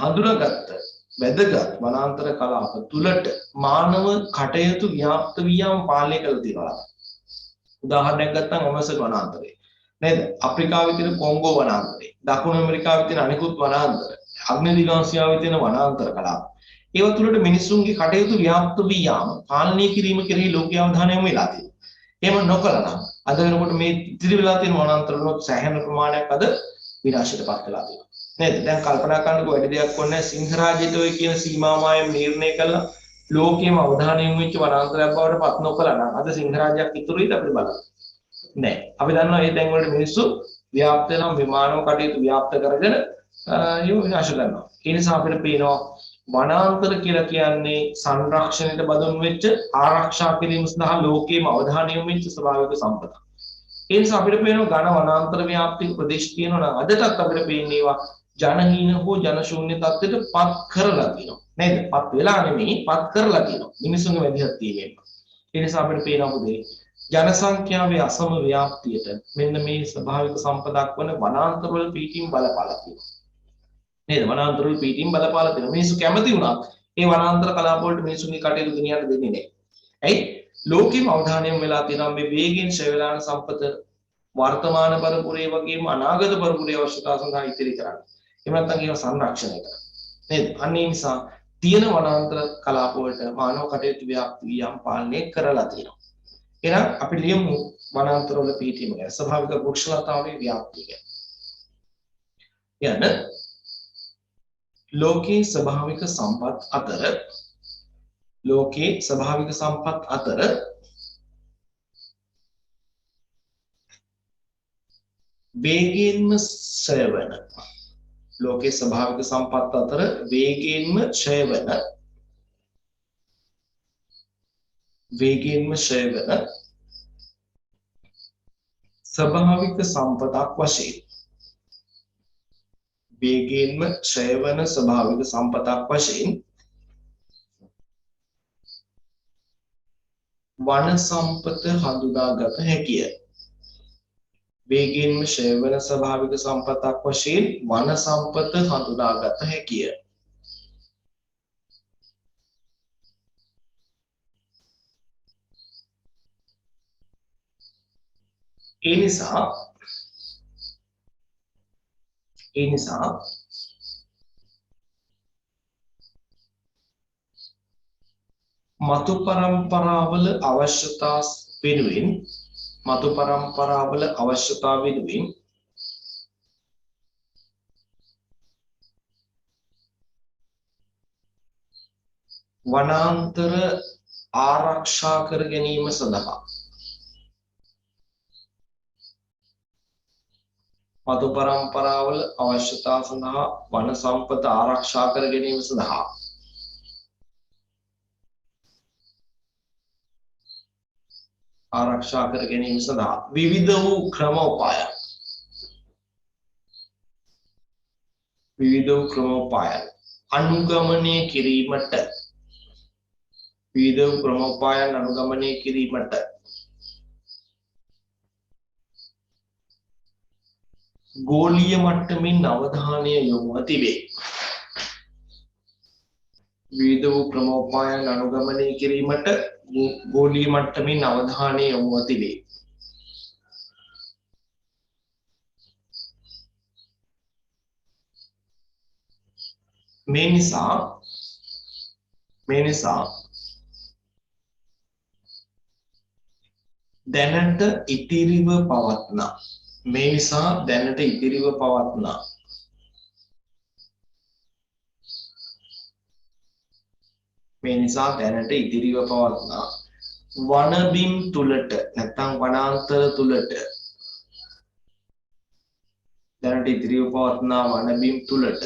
හඳුනාගත්ත වැදගත් වනාන්තර කලාප තුලට මානව කටයුතු ව්‍යාප්ත වියම් පාලනය කරලා තියෙනවා. උදාහරණයක් ගත්තම ඇමසන් වනාන්තරය. නේද? අප්‍රිකාවේ තියෙන කොංගෝ වනාන්තරය, දකුණු ඇමරිකාවේ තියෙන අනෙකුත් වනාන්තර, අග්නදිගාසියාවේ තියෙන වනාන්තර කලාප. ඒව තුලට මිනිසුන්ගේ කටයුතු ව්‍යාප්ත වියම් පාලනය කිරීම කෙරෙහි ලෝකීය අවධානය යොමු වෙලා තියෙනවා. එහෙම නොකළා නම් අද වෙනකොට මේ ඉතිරි වෙලා තියෙන වනාන්තර වල සෑහෙන ප්‍රමාණයක් අද විනාශයටපත් වෙලා තියෙනවා. නේද? දැන් කල්පනා කරන්නකෝ වැඩි දෙයක් ඕනේ සිංහරාජයට ඔය කියන සීමාමායම් නිර්ණය කළා ලෝකයේම අවධානය යොමු වෙච්ච වනාන්තරයක් බවට පත් නොකළා නම් අද සිංහරාජයක් ඉතුරු වෙයිද අපිට බලන්න. නෑ. අපි දන්නවා මේ තැන් වලට මිනිස්සු ව්‍යාප්ත වෙනවා විමානව කටයුතු ව්‍යාප්ත කරගෙන ඒව විනාශ කරනවා. ඒ නිසා අපිට පේනවා වනාන්තර කියලා කියන්නේ සංරක්ෂණයට බඳුන් වෙච්ච ආරක්ෂා කිරීම සඳහා ලෝකයේම අවධානය යොමු වෙච්ච ස්වභාවික සම්පතක්. ඒ නිසා අපිට පේනවා ඝන වනාන්තර ව්‍යාප්තික ප්‍රදේශ තියෙනවා නම් අදටත් අපිට පේන්නේ ඒවා ජනහීන හෝ ජනශූන්‍ය තත්ත්වයට පත් කරලා තියෙනවා. නේද? පත් වෙලා නෙමෙයි පත් කරලා තියෙනවා. මිනිසුන්ගේ වැඩිහත් තියෙන්නේ. ඒ නිසා අපිට පේනවා පුතේ ජනසංඛ්‍යාවේ අසම ව්‍යාප්තියට මෙන්න මේ ස්වභාවික සම්පතක් වන වනාන්තර වල පිටින් බලපාලා තියෙනවා. නේද? වනාන්තර වල පිටින් බලපාලා තියෙනවා. මිනිස්සු කැමති වුණත් ඒ වනාන්තර කලාප වලට මිනිසුන්ගේ කටයුතු ගෙනියන්න දෙන්නේ නැහැ. ඇයි? ලෝකෙම අවධානය යොමු වෙලා තියෙනවා මේ වේගයෙන් ශ්‍රේ වෙලා යන සම්පත වර්තමාන පරපුරේ වගේම අනාගත පරපුරේ අවශ්‍යතා සඳහා ඉතිරි කරන්න. එහෙම නැත්නම් ඒවා සංරක්ෂණය කරන්න. නේද? අන්න ඒ නිසා තියෙන වනාන්තර කලාප වලට මානව කටයුතු ව්‍යාප්ති වියම් පාලනය කරලා තියෙනවා. එහෙනම් අපි ලියමු වනාන්තර වල පිහිටීම ගැන ස්වභාවික වෘක්ෂලතාවේ ව්‍යාප්තිය ගැන. යන ලෝකේ ස්වභාවික සම්පත් අතර වේගයෙන්ම ක්ෂය වන ලෝකේ ස්වභාවික සම්පත් අතර වේගයෙන්ම ක්ෂය වන ස්වභාවික සම්පතක් වශයෙන් වේගයෙන්ම ක්ෂය වන ස්වභාවික සම්පතක් වශයෙන් වන සම්පත හඳුනාගත හැකිය. වේගයෙන්ම ක්ෂය වන ස්වභාවික සම්පතක් වශයෙන් වන සම්පත හඳුනාගත හැකිය. ඒ නිසා මතු පරම්පරාවල අවශ්‍යතා වෙනුවෙන් වනාන්තර ආරක්ෂා කර ගැනීම සඳහා මතු පරම්පරාවල අවශ්‍යතා සඳහා වන සම්පත ආරක්ෂා කර ගැනීම සඳහා විවිධ වූ ක්‍රමෝපායන් අනුගමනය කිරීමට ගෝලීය මට්ටමින් අවධානය යොමුව තිබේ. විවිධ වූ ක්‍රමෝපායන් අනුගමනය කිරීමට ගෝලීය මට්ටමින් අවධානය යොමුව තිබේ. මේ නිසා දැනට ඉතිරිව පවත්නා වනබිම් තුලට නැත්නම් වනාන්තර තුලට දැනට ඉතිරිව පවත්නා වනබිම් තුලට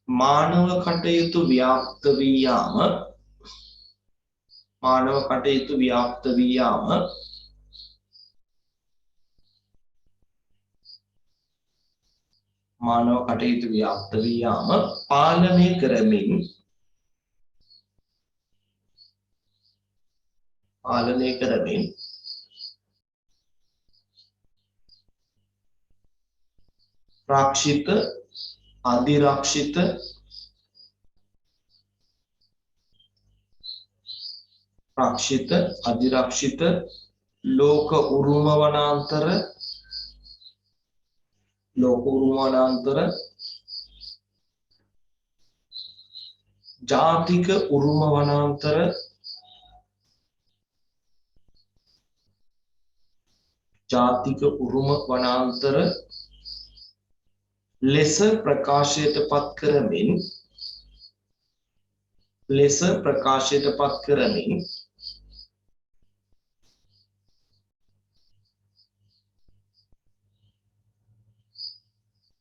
මානව කටයුතු ව්‍යාප්ත වී යාම පාලනය කරමින් රක්ෂිත අධිරක්ෂිත ලෝක උරුම වනාන්තර ජාතික උරුම වනාන්තර ලෙස ප්‍රකාශයට පත් කරමින්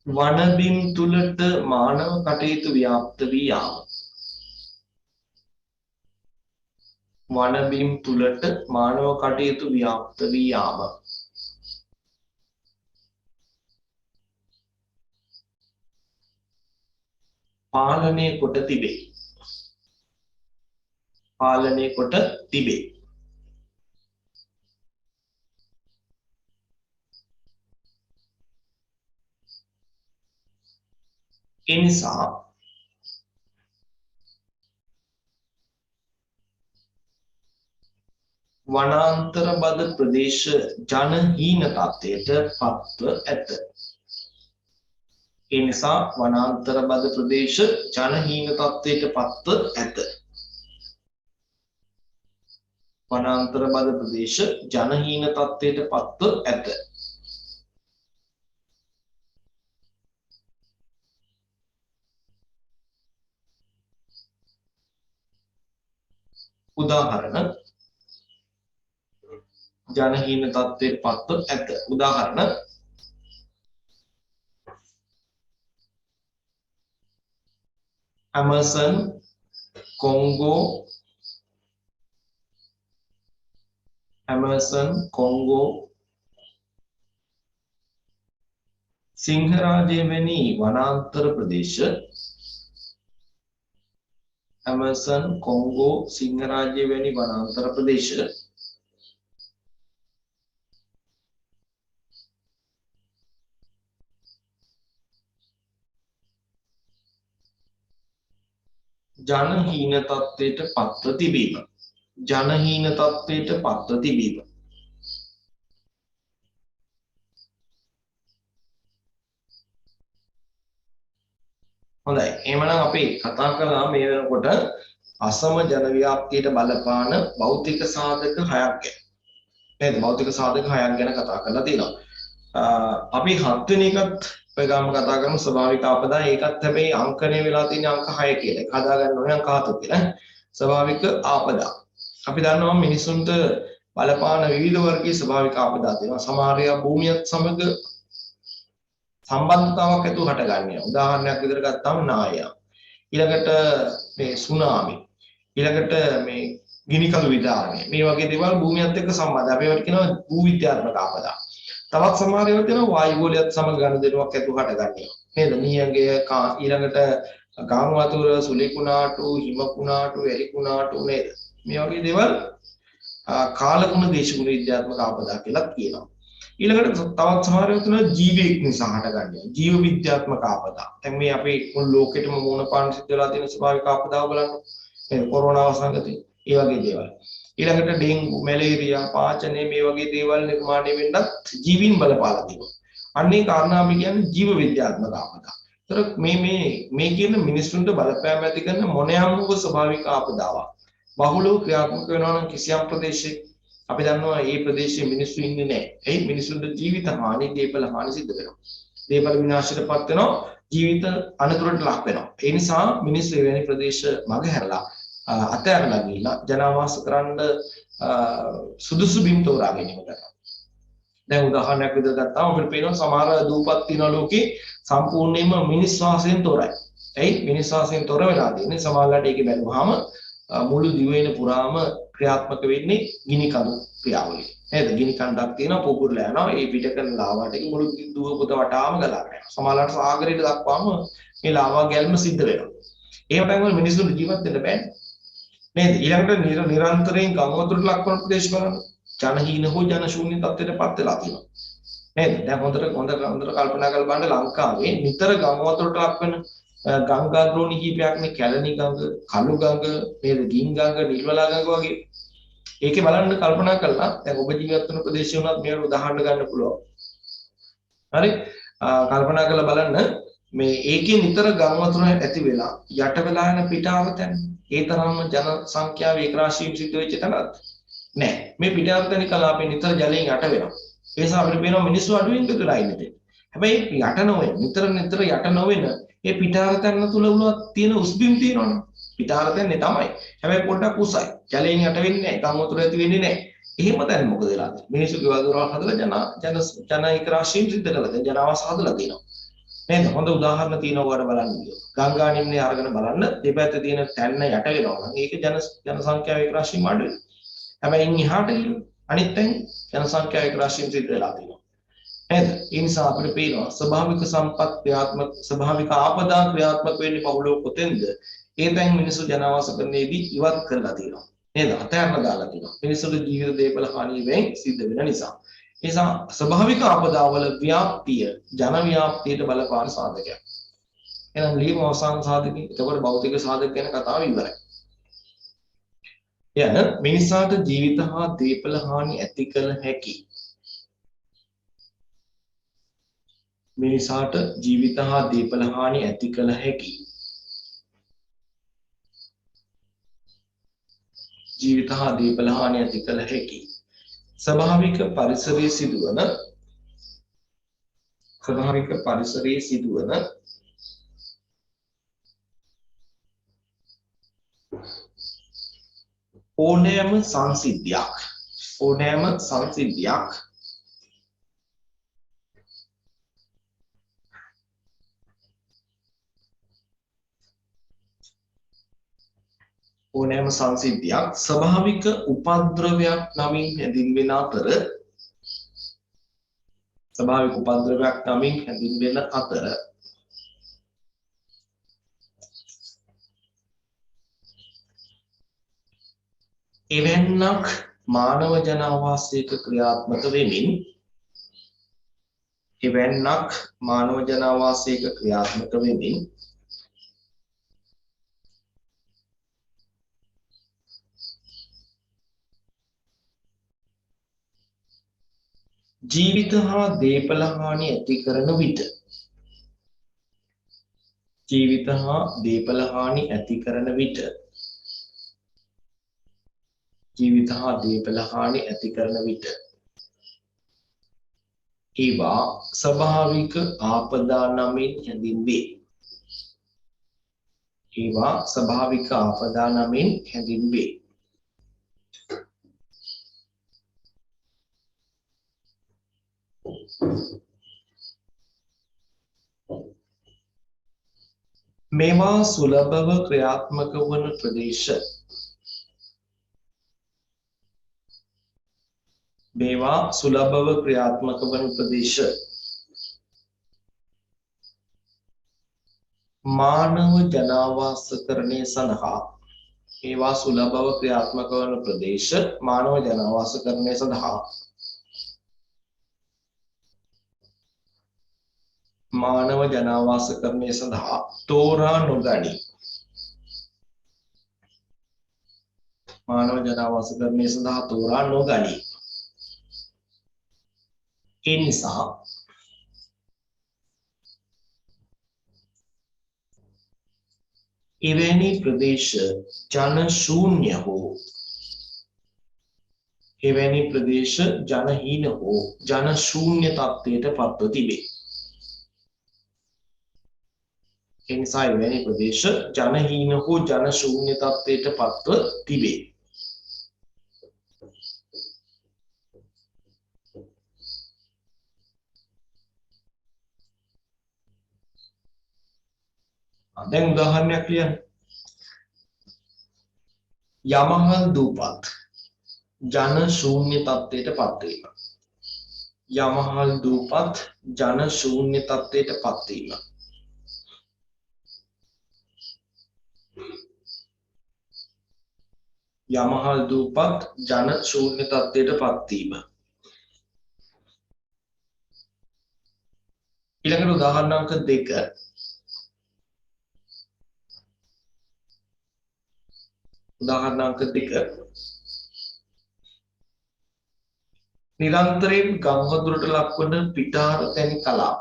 වනබිම් තුලට මානව කටයුතු ව්‍යාප්ත වී යාම පාලනය කොට තිබේ. එනිසා වනාන්තර බද ප්‍රදේශ ජනහීන තත්ත්වයට පත්ව ඇත. උදාහරණ Amazon, Congo, සිංහරාජය වැනි වනාන්තර ප්‍රදේශ ජනහීන තත්ත්වයට පත්ව තිබීම. හොඳයි. එහෙනම් අපි කතා කළා මේ වෙනකොට අසම ජන ව්‍යාප්තියට බලපාන භෞතික සාධක 6ක් ගැන. නේද? භෞතික සාධක 6ක් ගැන කතා කරලා තියෙනවා. අපි 7 වෙනි එකත් ප්‍රගාම කතා කරමු ස්වභාවික ආපදා. ඒකත් හැබැයි අංකණය වෙලා තියෙන අංක 6 කියලා. ඒක හදාගන්න ඕනේ අංක 7 කියලා. ස්වභාවික ආපදා. අපි දන්නවා මිනිසුන්ට බලපාන විවිධ වර්ගයේ ස්වභාවික ආපදා තියෙනවා. සමහර ඒවා භූමියත් සමග සම්බන්ධතාවක් ඇතුව හටගන්නේ. උදාහරණයක් විදිහට ගත්තාම නායම්. ඊළඟට මේ සුනාමි. ඊළඟට මේ ගිනිකඳු විදාරණය. මේ වගේ දේවල් භූමියත් එක්ක සම්බන්ධයි. අපි ඒවට කියනවා භූ විද්‍යාත්මක ආපදා. තවත් සමහර ඒවා තියෙනවා වායු ගෝලයත් සමග ගනුදෙනුවක් ඇතුව හටගන්නේ. නේද? නියඟය ඊළඟට ගාම වතුර, සුලි කුණාටු, හිම කුණාටු, එරි කුණාටු නේද? මේ වගේ දේවල් කාලගුණ දේශගුණ විද්‍යාත්මක ආපදා කියලා කියනවා. ඊළඟට තවත් සමහර වෙලාවට තියෙනවා ජීවයක් නිසා හටගන්නේ. ජීව විද්‍යාත්මක ආපදා. දැන් මේ අපේ මුළු ලෝකෙටම මුණ පාන සිද්ධ වෙලා තියෙන ස්වභාවික ආපදාව බලන්න. මේ කොරෝනා වසංගතය, ඒ වගේ දේවල්. ඊළඟට ඩෙන්ගු, මැලේරියා, පාචනේ මේ වගේ දේවල් නිර්මාණය වෙන්නත් ජීවීන් බලපාලා තියෙනවා. අන්නේ කාරණා අපි කියන්නේ ජීව විද්‍යාත්මක ආපදා. ඒතර මේ කියන මිනිසුන්ට බලපෑම් ඇති කරන මොනෑම වූ ස්වභාවික ආපදාවක් බහුලව ක්‍රියාත්මක වෙනවා නම් කිසියම් ප්‍රදේශයක අපි දන්නවා මේ ප්‍රදේශයේ මිනිස්සු ඉන්නේ නැහැ. ඒ මිනිසුන්ට ජීවිත හානි, දේපල හානි සිද්ධ වෙනවා. දේපල විනාශයටපත් වෙනවා, ජීවිත අනතුරට ලක් වෙනවා. ඒ නිසා මිනිස්සු එවැනි ප්‍රදේශ මගහැරලා අතහැරලා ගිහිලා ජනවාස කරන්න සුදුසු බිම් තෝරා ගැනීම කරනවා. දැන් උදාහරණයක් විදිහට ගත්තාම අපිට පේනවා සමහර දූපත් තියෙන ලෝකේ සම්පූර්ණයෙන්ම මිනිස් වාසයෙන් තොරයි. ඇයි මිනිස් වාසයෙන් තොර වෙලා තියෙන්නේ? සමහරවිට ඒකේ බැලුවාම මුළු දිවයින පුරාම ක්‍රියාත්මක වෙන්නේ ගිනි කඳු ක්‍රියාවලිය. නේද? ගිනි කඳක් තියෙනවා, පුපුරලා යනවා. ඒ පිට කරන ලාවාට ඒක මුළු දුව පොත වටාම ගලාගෙන යනවා. සමහරවිට සාගරයට දක්වාම මේ ලාවා ගැල්ම සිද්ධ වෙනවා. ඒ වගේම මිනිස්සුන්ට ජීවත් වෙන්න බෑනේ. නේද? ඊළඟට නිරන්තරයෙන් ගම් වතුරට ලක්වන ප්‍රදේශ බලන්න. ජනහීන හෝ ජනශූන්‍ය තත්ත්වයටපත් වෙලා තියෙනවා. නේද? දැන් හොඳට කල්පනා කරලා බලන්න ලංකාවේ නිතර ගම් වතුරට ලක්වන ගංගා ද්‍රෝණි කීපයක්නේ කැලණි ගඟ, කළු ගඟ, නේද? ගින් ගඟ, නිල්වලා ගඟ වගේ. ඒකේ බලන්න කල්පනා කළා දැන් ඔබ ජීවත් වෙන ප්‍රදේශය උනත් මේකට උදාහරණ ගන්න පුළුවන්. හරි? කල්පනා කරලා බලන්න මේ ඒකේ නිතර ගම් වතුර ඇති වෙලා යට වෙලා යන පිටාවතන ඒ තරම්ම ජන සංඛ්‍යාව ඒකරාශීම් සිද්ධ වෙච්ච තැනක් නෑ. මේ පිටාවතන කලාපේ නිතර ජලයෙන් යට වෙනවා. ඒ නිසා අපිට පේනවා මිනිස්සු අඩුවෙන් ගදලා ඉන්නේ. හැබැයි යට නොවේ නිතර යට නොවෙන ඒ පිටාරතන තුල උනත් තියෙන උස්බිම් තියෙනවනේ. පිටාරතන්නේ තමයි. හැබැයි පොඩ්ඩක් උසයි. ජලයෙන් යට වෙන්නේ නැහැ. ගම් වතුර ඇති වෙන්නේ නැහැ. එහෙම දැන් මොකද වෙලා තියෙන්නේ? මිනිස්සු ගෙවල් දොරවල් හදලා ජන ඒකරාශීම් සිද්ධ කළා. දැන් ජනවාස හදලා තියෙනවා. නේද? හොඳ උදාහරණ තියෙනවා ඔයාලට බලන්න ගියොත්. ගංගා නිම්නේ අරගෙන බලන්න දෙපැත්තේ තියෙන තැන්න යට වෙනවා නම් ඒක ජන සංඛ්‍යාව ඒකරාශීම් අඩු වෙනවා. හැබැයි ඉන් එහාට ගිහින් අනිත් තැන් ජන සංඛ්‍යාව ඒකරාශීම් සිද්ධ වෙලා තියෙනවා. නේද? ඒ නිසා අපිට පේනවා ස්වභාවික සම්පත් ක්‍රියාත්මක ස්වභාවික ආපදා ක්‍රියාත්මක වෙන්නේ පහුලෝ කොතෙන්ද? ඒ තැන් මිනිස්සු ජනවාස කරන්නේදී ඉවත් කරලා තියෙනවා. නේද? අතහැරලා දාලා තියෙනවා. මිනිස්සුගේ ජීවිත දේපල හානිය වෙන් සිද්ධ වෙන නිසා. ඒ නිසා ස්වභාවික ආපදාවල ව්‍යාප්තිය ජන ව්‍යාප්තියට බලපාන සාධකයක්. එහෙනම් ලියමු අවසාන සාධකේ. එතකොට භෞතික සාධක ගැන කතාව ඉවරයි. යන මිනිසාට ජීවිත හා දේපල හානි ඇති කළ හැකි මිනිසාට ජීවිත හා දේපල හානි ඇති කළ හැකි ජීවිත හා දේපල හානි ඇති කළ හැකි ස්වභාවික පරිසරයේ සිදුවන ඕනෑම සංසිද්ධියක් ස්වභාවික උපද්‍රවයක් නමින් හැඳින්වෙන අතර එවැන්නක් මානව ජන ආවාසයක ක්‍රියාත්මක වෙමින් ජීවිත හා දේපල හානි ඇති කරන විට ඒවා ස්වභාවික ආපදා නමින් හැඳින්වේ. මේවා සුලභව ක්‍රියාත්මක වන ප්‍රදේශ මානව ජනාවාසකරණය සඳහා මානව ජනාවාසකරණය සඳහා තෝරා නොගනී. මානව ජනාවාසකරණය සඳහා තෝරා නොගනී. ඒ නිසා එවැනි ප්‍රදේශ ජන ශූන්‍ය හෝ එවැනි ප්‍රදේශ ජනහීන හෝ ජන ශූන්‍ය තත්ත්වයට පත්ව තිබේ. ඒ නිසා එවැනි ප්‍රදේශ ජනහීන හෝ ජන ශූන්‍ය තත්ත්වයට පත්ව තිබේ. දැන් උදාහරණයක් ලියන්න. යමහල් දූපත් ජන ශූන්‍ය තත්ත්වයට පත් වීම. යමහල් දූපත් ජන ශූන්‍ය තත්ත්වයට පත් වීම. යමහල් දූපත් ජන ශූන්‍ය තත්ත්වයට පත් වීම. ඊළඟට උදාහරණ අංක 2. උදාහරණ අංක 2. නිරන්තරයෙන් ගංවතුරට ලක්වන පිටාර තැනි කලාප.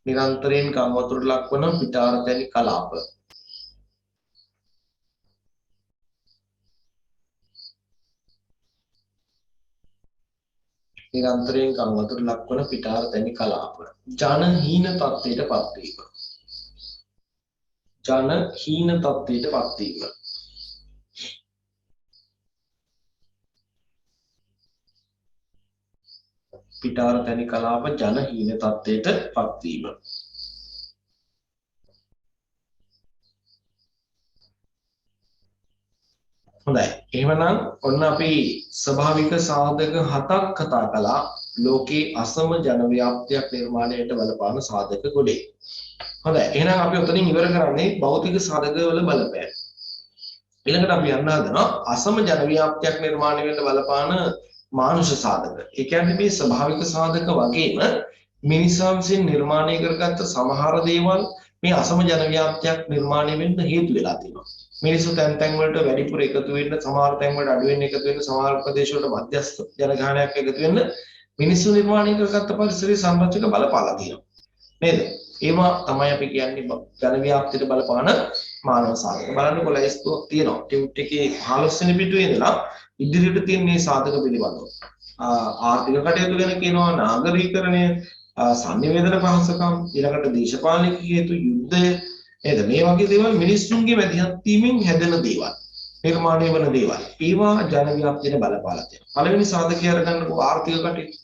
නිරන්තරයෙන් ගංවතුරට ලක්වන පිටාර තැනි කලාප. නිරන්තරයෙන් ගංවතුරට ලක්වන පිටාර තැනි කලාප. ජනහීන තත්ත්වයට පත් වීම. ජනහීන තත්ත්වයට පත් වීම. පිටාර තැනි කලාප ජනහීන තත්ත්වයට පත් වීම. හොඳයි. එහෙමනම් ඔන්න අපි ස්වභාවික සාධක 7ක් කතා කළා. ලෝකේ අසම ජන ව්‍යාප්තියක් නිර්මාණයට බලපාන සාධක ගොඩේ. හොඳයි. එහෙනම් අපි උතනින් ඉවර කරන්නේ භෞතික සාධකවල බලපෑම. ඊළඟට අපි යන්න හදනවා අසම ජන ව්‍යාප්තියක් නිර්මාණය වෙන්න බලපාන මානුෂ සාධක. ඒ කියන්නේ මේ ස්වභාවික සාධක වගේම මිනිසා විසින් නිර්මාණය කරගත්ත සමහර දේවල් මේ අසම ජන ව්‍යාප්තියක් නිර්මාණය වෙන්න හේතු වෙලා තියෙනවා. මිනිස්සු තැන් වලට වැඩිපුර එකතු වෙන්න, සමහර තැන් වලට අඩු වෙන්න එකතු වෙන්න, සමහර ප්‍රදේශ වලට මධ්‍යස්ථ ජනගහනයක් එකතු වෙන්න මිනිස්සු නිර්මාණය කරගත්ත පරිසරයේ සංරචක බලපාලා තියෙනවා. නේද? ඒවා තමයි අපි කියන්නේ ජන ව්‍යාප්තියට බලපාන මානව සාධක. බලන්නකො ලයිස්තුවක් තියෙනවා. ටියුට් එකේ 15 වෙනි පිටුවේ ඉඳලා ඉදිරියට තියෙන මේ සාධක පිළිබඳව. ආර්ථික කටයුතු ගැන කියනවා, නාගරීකරණය, සංනිවේදන පහසුකම්, ඊළඟට දේශපාලනික හේතු, යුද්ධය, නේද? මේ වගේ දේවල් මිනිස්සුන්ගේ මැදිහත් වීමෙන් හැදෙන දේවල්, නිර්මාණය වන දේවල්. ඒවා ජන ව්‍යාප්තියට බලපාලා තියෙනවා. පළවෙනි සාධකය අරගන්නකො ආර්ථික කටයුතු.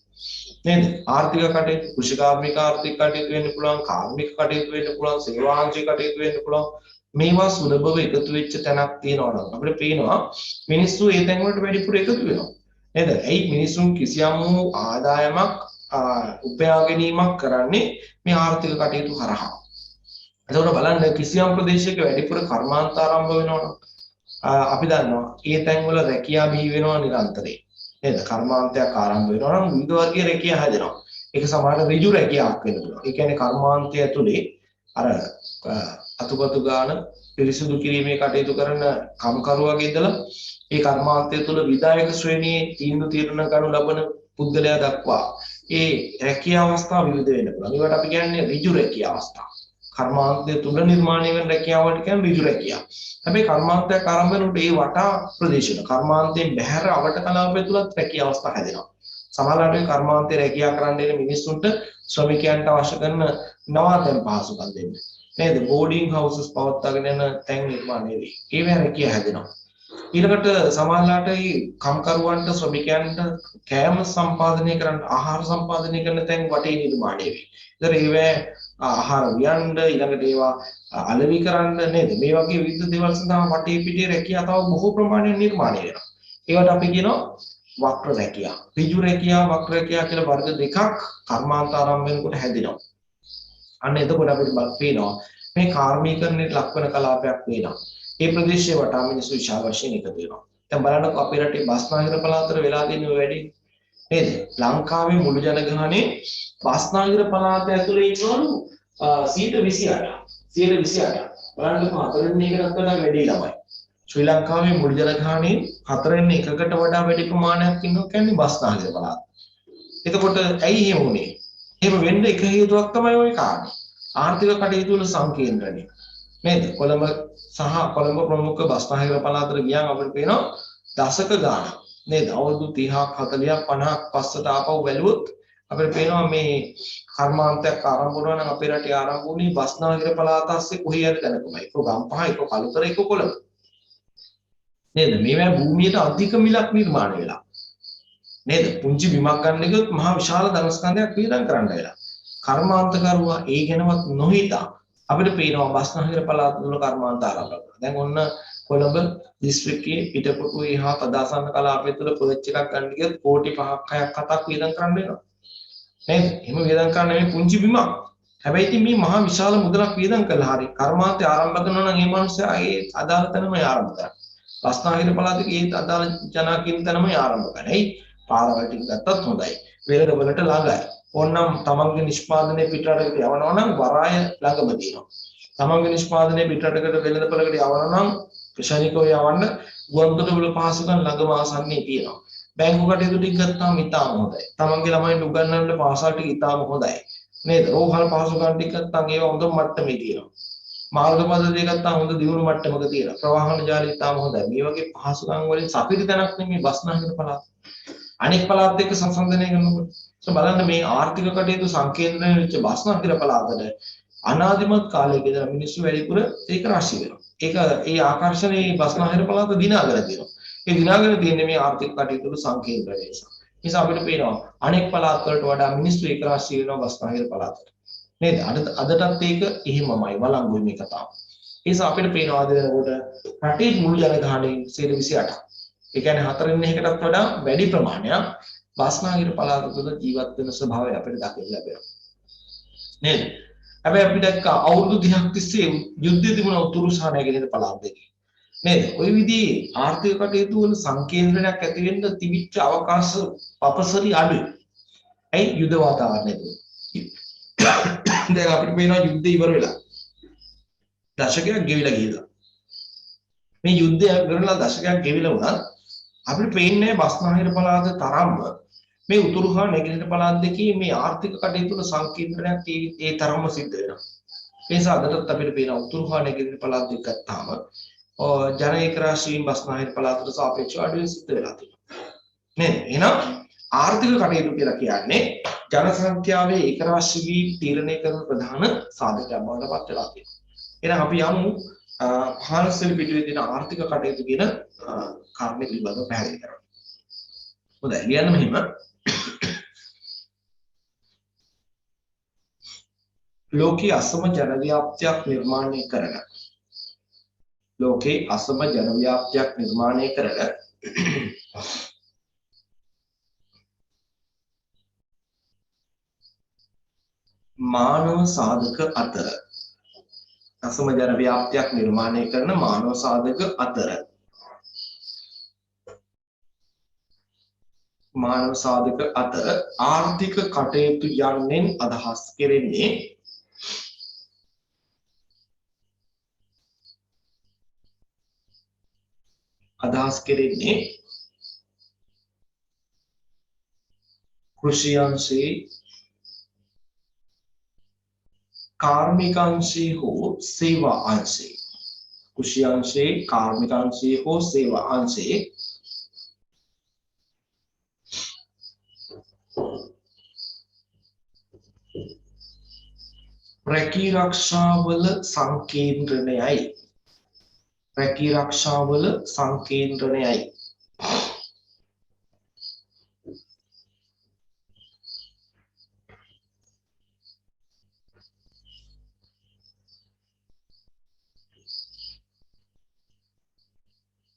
නේද? ආර්ථික කටයුතු, කෘෂිකාර්මික ආර්ථික කටයුතු වෙන්න පුළුවන්, කාර්මික කටයුතු වෙන්න පුළුවන්, සේවාංශික කටයුතු වෙන්න පුළුවන්. මේවා සුලභව එකතු වෙච්ච තැනක් තියෙනවා නම් අපිට පේනවා මිනිස්සු ඒ තැන් වලට වැඩිපුර එකතු වෙනවා. නේද? ඇයි මිනිසුන් කිසියම් වූ ආදායමක් උපයා ගැනීමක් කරන්නේ මේ ආර්ථික කටයුතු හරහා. එතකොට බලන්න කිසියම් ප්‍රදේශයක වැඩිපුර කර්මාන්ත ආරම්භ වෙනවා නම් අපි දන්නවා ඒ තැන් වල රැකියා බිහි වෙනවා නිරන්තරයෙන්. නේද? කර්මාන්තයක් ආරම්භ වෙනවා නම් විවිධ වර්ගයේ රැකියා හැදෙනවා. ඒක සමහර ඍජු රැකියාවක් වෙන්න පුළුවන්. ඒ කියන්නේ කර්මාන්තය ඇතුලේ අර අතුපතු ගාන පිරිසිදු කිරීමේ කටයුතු කරන කම්කරුවගේ ඉඳලා ඒ කර්මාන්තය තුළ විධායක ශ්‍රේණියේ තීන්දුව తీරන ගනු ලබන පුද්ගලයා දක්වා ඒ රැකියා අවස්ථා විවිධ වෙන්න පුළුවන්. ඒවට අපි කියන්නේ ඍජු රැකියා අවස්ථා. කර්මාන්තය තුළ නිර්මාණය වෙන රැකියාවට කියන්නේ ඍජු රැකියාව. හැබැයි කර්මාන්තයක් ආරම්භ වෙනකොට ඒ වටා ප්‍රදේශවල කර්මාන්තයෙන් බැහැර අවට කලාපය තුලත් රැකියා අවස්ථා හැදෙනවා. සමහරවිට කර්මාන්තයේ රැකියා කරන්න එන මිනිස්සුන්ට ශ්‍රමිකයන්ට අවශ්‍ය කරන නවාතැන් පහසුකම් දෙන්න. නේද? බෝඩින් හවුසස් පවත්වාගෙන යන තැන් නිර්මාණය වෙයි. ඒවා රැකියා හැදෙනවා. ඊළඟට සමහරලාට මේ කම්කරුවන්ට ශ්‍රමිකයන්ට කෑම සම්පාදනය කරන්න, ආහාර සම්පාදනය කරන තැන් වටේ නිර්මාණය වෙයි. ඒතර ඒවා ආහාර වියන්න, ඊළඟට ඒවා අලෙවි කරන්න, නේද? මේ වගේ විවිධ දේවල් සඳහා වටේ පිටේ රැකියා තව බොහෝ ප්‍රමාණයක් නිර්මාණය වෙනවා. ඒවට අපි කියනවා වක්‍ර රැකියා. ඍජු රැකියා, වක්‍ර රැකියා කියලා වර්ග දෙකක් කර්මාන්ත ආරම්භ වෙනකොට හැදෙනවා. අන්න එතකොට අපිට පේනවා මේ කාර්මීකරණයට ලක්වන කලාපයක් වෙනවා. ඒ ප්‍රදේශයේ වටා මිනිස්සු විශාල වශයෙන් එකතු වෙනවා. දැන් බලන්නකො අපේ රටේ බස්නාහිර පළාතට වෙලා තියෙන වැඩි නේද? ලංකාවේ මුළු ජනගහනයේ බස්නාහිර පළාත ඇතුලේ ඉන්නවලු 128ක්. 128ක්. බලන්නකෝ හතරෙන් එකකට වඩා වැඩි ළමයි. ශ්‍රී ලංකාවේ මුළු ජනගහනයේ හතරෙන් එකකට වඩා වැඩි ප්‍රමාණයක් ඉන්නවා කියන්නේ බස්නාහිර පළාත. එතකොට ඇයි එහෙම වුනේ? එහෙම වෙන්න එක හේතුවක් තමයි ওই කාරණේ. ආර්ථික කටයුතු වල සංකීර්ණණය. නේද? කොළඹ සහ කොළඹ ප්‍රමුඛ බස්නාහිර පළාතට ගියාම අපිට පේනවා දශක ගාණක් නේද? අවුරුදු 30ක් 40ක් 50ක් පස්සට ආපහු බැලුවොත් අපිට පේනවා මේ කර්මාන්තයක් ආරම්භ වුණා නම් අපේ රටේ ආරම්භ වුණේ බස්නාහිර පළාත ASCII කොහේ හරි තැනකමයි. ඒක ගම්පහ, ඒක කළුතර, ඒක කොළඹ. නේද? මේවා භූමියට අධික මිලක් නිර්මාණය වෙලා. නේද? පුංචි බිමක් ගන්න ගියොත් මහා විශාල ධනස්කන්ධයක් වියදම් කරන්න වෙලා. කර්මාන්තකරුවා ඒ ගැනවත් නොහිතා අපිට පේනවා බස්නාහිර පළාත වල කර්මාන්ත ආරම්භ කරනවා. දැන් ඔන්න කොළඹ දිස්ත්‍රික්කයේ පිටකොටුවේ හා තදාසන්න කලාපය තුළ ප්‍රොජෙක්ට් එකක් ගන්න ගියොත් කෝටි 5ක් 6ක් 7ක් වියදම් කරන්න වෙනවා. නේද? එහෙම වියදම් කරන්න මේ පුංචි බිමක්. හැබැයි ඉතින් මේ මහා විශාල මුදලක් වියදම් කළා හරි කර්මාන්තය ආරම්භ කරනවා නම් මේ මනුස්සයා ඒ අදාළ තැනම ආරම්භ කරනවා. බස්නාහිර පළාතේ ඒ අදාළ ජනාකින් තැනම ආරම්භ කරනවා. එයි පාරවල් ටික ගත්තත් හොඳයි. වෙළඳ වලට ළඟයි. ඕනනම් තමන්ගේ නිෂ්පාදනයේ පිටරටකට යවනවා නම් වරාය ළඟම තියෙනවා. තමන්ගේ නිෂ්පාදනයේ පිටරටකට වෙළඳපළකට යවනවා නම් ක්ෂණිකව යවන්න ගුවන්තොටුපළ පහසුකම් ළඟම ආසන්නයේ තියෙනවා. බැංකු කටයුතු ටික ගත්තාම ඉතාම හොඳයි. තමන්ගේ ළමයින්ට උගන්වන්න පාසල් ටික ඉතාම හොඳයි. නේද? රෝහල් පහසුකම් ටික ගත්තාම ඒවා හොඳ මට්ටමේ තියෙනවා. මාර්ග පද්ධතිය ගත්තාම හොඳ දියුණු මට්ටමක තියෙනවා. ප්‍රවාහන ජාලය ඉතාම හොඳයි. මේ වගේ පහසුකම් වලින් සපිරි තැනක් නෙමෙයි බස්නාහිර පළාත. අනෙක් පළාත් එක්ක සංසන්දනය කරනකොට බලන්න මේ ආර්ථික කටයුතු සංකේන්ද්‍රණය වෙච්ච බස්නාහිර පළාතට අනාදිමත් කාලයක ඉඳලා මිනිස්සු වැඩිපුර ඒක රාශි වෙනවා. ඒක ඒ ආකර්ෂණයේ බස්නාහිර පළාත දිනාගෙන තියෙනවා. ඒ දිනාගෙන තියෙන්නේ මේ ආර්ථික කටයුතු සංකේන්ද්‍රණය නිසා. නිසා අපිට පේනවා අනෙක් පළාත් වලට වඩා මිනිස්සු ඒක රාශි වෙනවා බස්නාහිර පළාතට. නේද? අදටත් ඒක එහෙමමයි වළංගුයි මේ කතාව. ඒ නිසා අපිට පේනවා අද වෙනකොට රටේ මුළු ජනගහනයෙන් 28ක්. ඒ කියන්නේ හතරෙන් එකකටත් වඩා වැඩි ප්‍රමාණයක් බස්නාහිර පළාත තුළ ජීවත් වෙන ස්වභාවය අපිට දකින්න ලැබෙනවා. නේද? හැබැයි අපි දැක්ක අවුරුදු 30ක් තිස්සේ යුද්ධ තිබුණ උතුරු සහ නැගෙනහිර පළාත් දෙකේ. නේද? ওই විදිහේ ආර්ථික කටයුතු වල සංකේන්ද්‍රණයක් ඇති වෙන්න තිබිච්ච අවකාශ පපසරි අඩුයි. ඇයි යුද්ධ වාතාවරණය තුල. දැන් අපිට පේනවා යුද්ධ ඉවර වෙලා. දශකයක් ගෙවිලා ගිහිල්ලා. මේ යුද්ධය ඉවරලා දශකයක් ගෙවිලා වුණත් අපිට පේන්නේ බස්නාහිර පළාත තරම්ම මේ උතුරු හා නැගෙනහිර පළාත් දෙකේ මේ ආර්ථික කටයුතු වල සංකීර්ණයක් ඒ තරම්ම සිද්ධ වෙනවා. ඒ නිසා අදටත් අපිට පේන උතුරු හා නැගෙනහිර පළාත් දෙක ගත්තාම ජන ඒක රාශීන් බස්නාහිර පළාතට සාපේක්ෂව අඩුවෙන් සිද්ධ වෙලා තියෙනවා. නේද? එහෙනම් ආර්ථික කටයුතු කියලා කියන්නේ ජන සංඛ්‍යාවේ ඒක රාශී වී තීරණය කරන ප්‍රධාන සාධකයක් බවට පත් වෙලා තියෙනවා. එහෙනම් අපි යමු පහළොස්වෙනි පිටුවේ තියෙන ආර්ථික කටයුතු කියන කාරණේ පිළිබඳව පැහැදිලි කරන්න. හොඳයි ලියන්න මෙහෙම. ලෝකයේ අසම ජන ව්‍යාප්තියක් නිර්මාණය කරන මානව සාධක අතර අසම ජන ව්‍යාප්තියක් නිර්මාණය කරන මානව සාධක අතර ආර්ථික කටයුතු යන්නෙන් අදහස් කෙරෙන්නේ කෘෂි අංශයේ කාර්මික අංශයේ හෝ සේවා අංශයේ රැකී රක්ෂාවල සංකේන්ද්‍රණයයි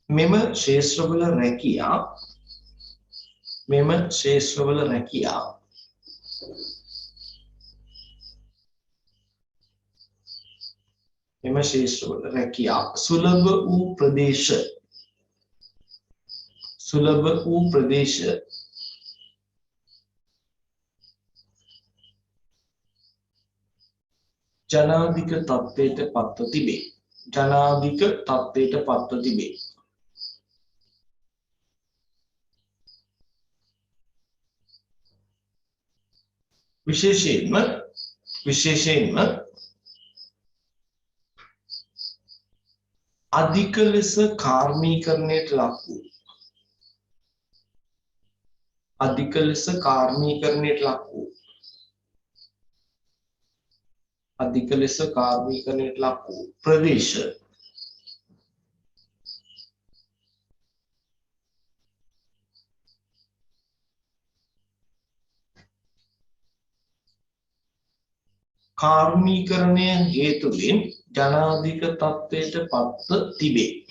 මෙම ශේෂ්ත්‍රවල රැකියා සුලභ වූ ප්‍රදේශ ජනාධික තත්ත්වයට පත්ව තිබේ. ජනාධික තත්ත්වයට පත්ව තිබේ. විශේෂයෙන්ම අධික ලෙස කාර්මීකරණයට ලක් වූ අධික ලෙස කාර්මීකරණයට ලක් වූ අධික ලෙස කාර්මීකරණයට ලක් වූ ප්‍රදේශ කාර්මීකරණය හේතුවෙන් ජනාධික තත්ත්වයට පත්ව තිබේ.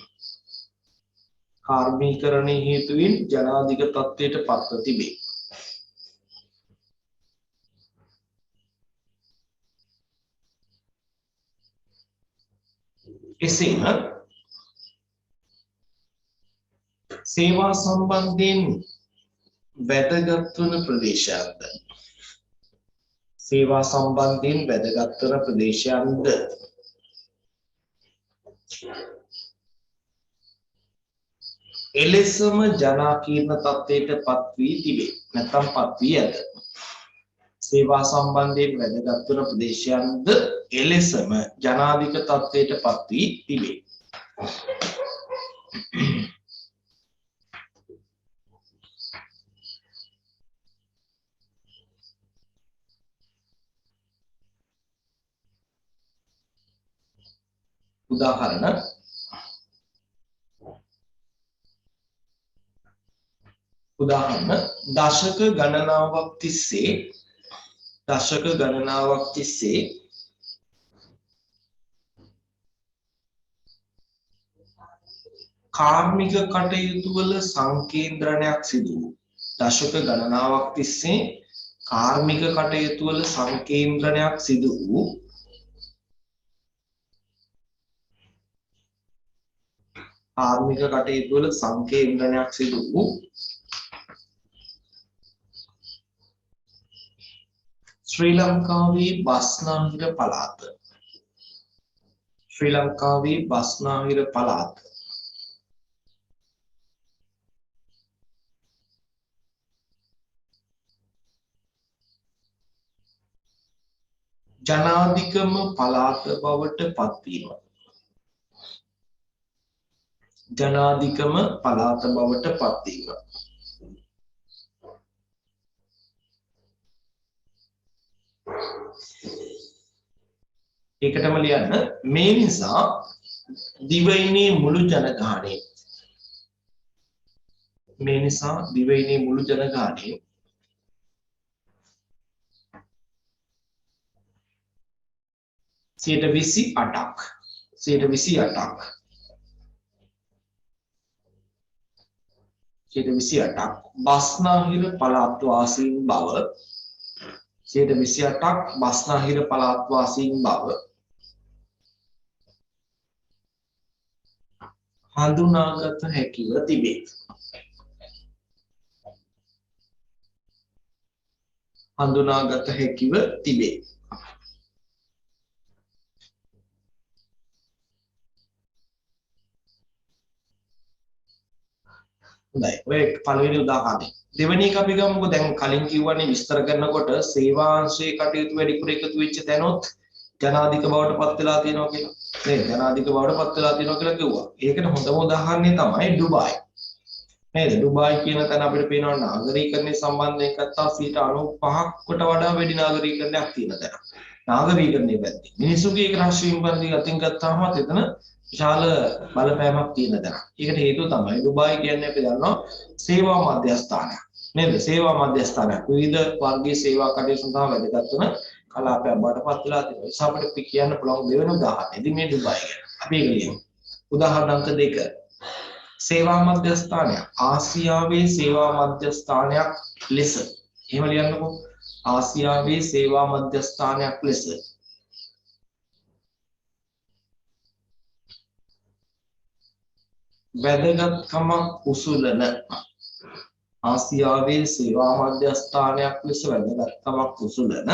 කාර්මීකරණය හේතුවෙන් ජනාධික තත්ත්වයට පත්ව තිබේ. එසේම සේවා සම්බන්ධයෙන් වැදගත් වන ප්‍රදේශයන්ද සේවා සම්බන්ධයෙන් වැදගත් වන ප්‍රදේශයන්ද එලෙසම ජනාකීර්ණ තත්ත්වයට පත් වී තිබේ. නැත්නම් පත් වී ඇත. සේවා සම්බන්ධයෙන් වැදගත් වන ප්‍රදේශයන්ද එලෙසම ජනාධික තත්ත්වයට පත් වී තිබේ. උදාහරණ දශක ගණනාවක් තිස්සේ කාර්මික කටයුතු වල සංකේන්ද්‍රණයක් සිදු වූ දශක ගණනාවක් තිස්සේ කාර්මික කටයුතු වල සංකේන්ද්‍රණයක් සිදු වූ කාර්මික කටයුතු වල සංකේන්ද්‍රණයක් සිදු වූ ශ්‍රී ලංකාවේ බස්නාහිර පළාත ජනාධිකම පළාත බවට පත්වීම. ජනාධිකම පළාත බවට පත්වීම. ඒකටම ලියන්න මේ නිසා දිවයිනේ මුළු ජනගහණය මේ නිසා දිවයිනේ මුළු ජනගහණය 128ක් බස්නාහිර පළාත් වාසීන් බව 128ක් බස්නාහිර පළාත් වාසීන් බව හඳුනාගත හැකිව තිබේ. හඳුනාගත හැකිව තිබේ. හොඳයි. ඔය පළවෙනි උදාහරණය. දෙවෙනි එක අපි ගමුකෝ. දැන් කලින් කිව්වනේ විස්තර කරනකොට සේවාංශයේ කටයුතු වැඩිපුර එකතු වෙච්ච තැනොත් ජනාධික බවට පත් වෙලා තියෙනවා කියලා. නේද? ජනාධික බවට පත් වෙලා තියෙනවා කියලා කිව්වා. ඒකට හොඳම උදාහරණය තමයි ඩුබායි. නේද? ඩුබායි කියන තැන අපිට පේනවා නාගරීකරණය සම්බන්ධයෙන් ගත්තා 95%කට වඩා වැඩි නාගරීකරණයක් තියෙන තැන. නාගරීකරණයේ පැත්තේ මිනිසුගේ එක රාශියෙන් පරිදි අතින් ගත්තාම එතන විශාල බලපෑමක් තියෙන තැන. ඒකට හේතුව තමයි ඩුබායි කියන්නේ අපි දන්නවා සේවා මධ්‍යස්ථානයක්. නේද? සේවා මධ්‍යස්ථානයක්. විවිධ වර්ගයේ සේවා කටයුතු සඳහා වැදගත් වන කලාපයක් බවට පත් වෙලා තියෙනවා. ඒ නිසා අපිට කියන්න පුළුවන් දෙවෙනි උදාහරණය. ඉතින් මේ ඩුබායි ගැන. අපි ඒක ලියමු. උදාහරණ අංක 2. සේවා මධ්‍යස්ථානයක් ආසියාවේ සේවා මධ්‍යස්ථානයක් ලෙස. එහෙම ලියන්නකෝ. ආසියාවේ සේවා මධ්‍යස්ථානයක් ලෙස වැදගත්කමක් උසුලන ආසියාවේ සේවා මධ්‍යස්ථානයක් ලෙස වැදගත්කමක් උසුලන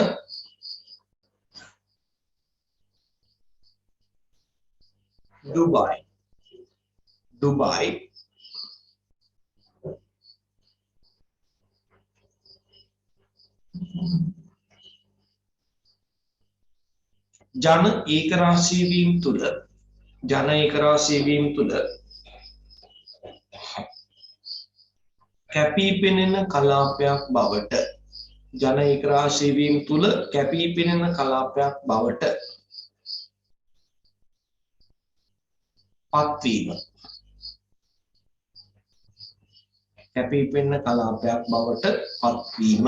Dubai. Dubai. ජන ඒකරාශී වීම තුළ ජන ඒකරාශී වීම තුළ කැපී පෙනෙන කලාපයක් බවට ජන ඒකරාශී වීම තුළ කැපී පෙනෙන කලාපයක් බවට පත්වීම කැපී පෙනෙන කලාපයක් බවට පත්වීම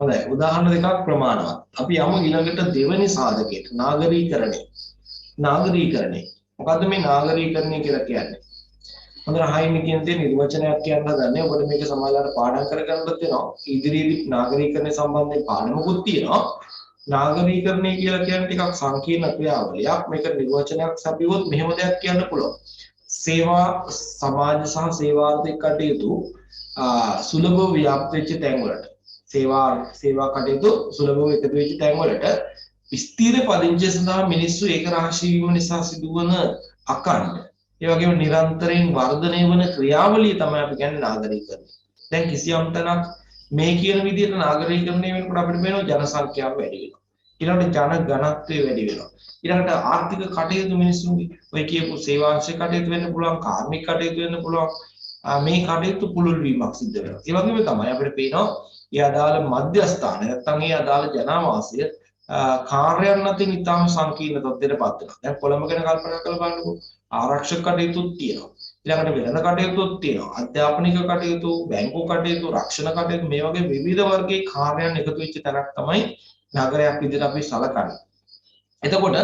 හොඳයි උදාහරණ දෙකක් ප්‍රමාණවත් අපි යමු ඊළඟට දෙවෙනි සාධකයට නාගරීකරණය මොකද්ද මේ නාගරීකරණය කියලා කියන්නේ හොඳට අහින්න කියන දේ නිර්වචනයක් කියන්න හදන්නේ ඔබට මේක සමාජාට පාඩම් කරගන්නත් වෙනවා ඉදිරියේදී නාගරීකරණය සම්බන්ධයෙන් පාඩමකුත් තියෙනවා නාගරීකරණය කියලා කියන්නේ ටිකක් සංකීර්ණ ක්‍රියාවලියක් මේක නිර්වචනයක් සපියුවොත් මෙහෙම දෙයක් කියන්න පුළුවන් සේවා සමාජ සහ සේවාර්ථික කටයුතු සුලභව ව්‍යාප්ත වෙච්ච තැන් වලට සේවා කටයුතු සුලභව එකතු වෙච්ච තැන් වලට ස්ථිර පදිංචිය සඳහා මිනිස්සු ඒක රාශී වීම නිසා සිදුවන අකණ්ඩ ඒ වගේම නිරන්තරයෙන් වර්ධනය වන ක්‍රියාවලිය තමයි අපි කියන්නේ නාගරීකරණය. දැන් කිසියම් තැනක් මේ කියන විදිහට නාගරීකරණය වෙනකොට අපිට පේනවා ජනසංඛ්‍යාව වැඩි වෙනවා. ඊළඟට ජන ඝනත්වය වැඩි වෙනවා. ඊළඟට ආර්ථික කටයුතු මිනිස්සුන්ගේ ඔය කියපු සේවාංශ කටයුතු වෙන්න පුළුවන්, කාර්මික කටයුතු වෙන්න පුළුවන්. මේ කටයුතු පුළුල් වීමක් සිද්ධ වෙනවා. ඒ වගේම තමයි අපිට පේනවා ඒ අදාළ මධ්‍යස්ථාන නැත්නම් ඒ අදාළ ජනාවාසය කාර්යයන් අතරින් ඉතාම සංකීර්ණ තත්ත්වයකටපත් වෙනවා. දැන් කොළඹ ගැන කල්පනා කරලා බලන්නකෝ. ආරක්ෂක කටයුතුත් තියෙනවා. ඊළඟට වෙළඳ කටයුතුත් තියෙනවා. අධ්‍යාපනික කටයුතු, බැංකු කටයුතු, රක්ෂණ කටයුතු මේ වගේ විවිධ වර්ගයේ කාර්යයන් එකතු වෙච්ච තැනක් තමයි නගරයක් විදිහට අපි සලකන්නේ. එතකොට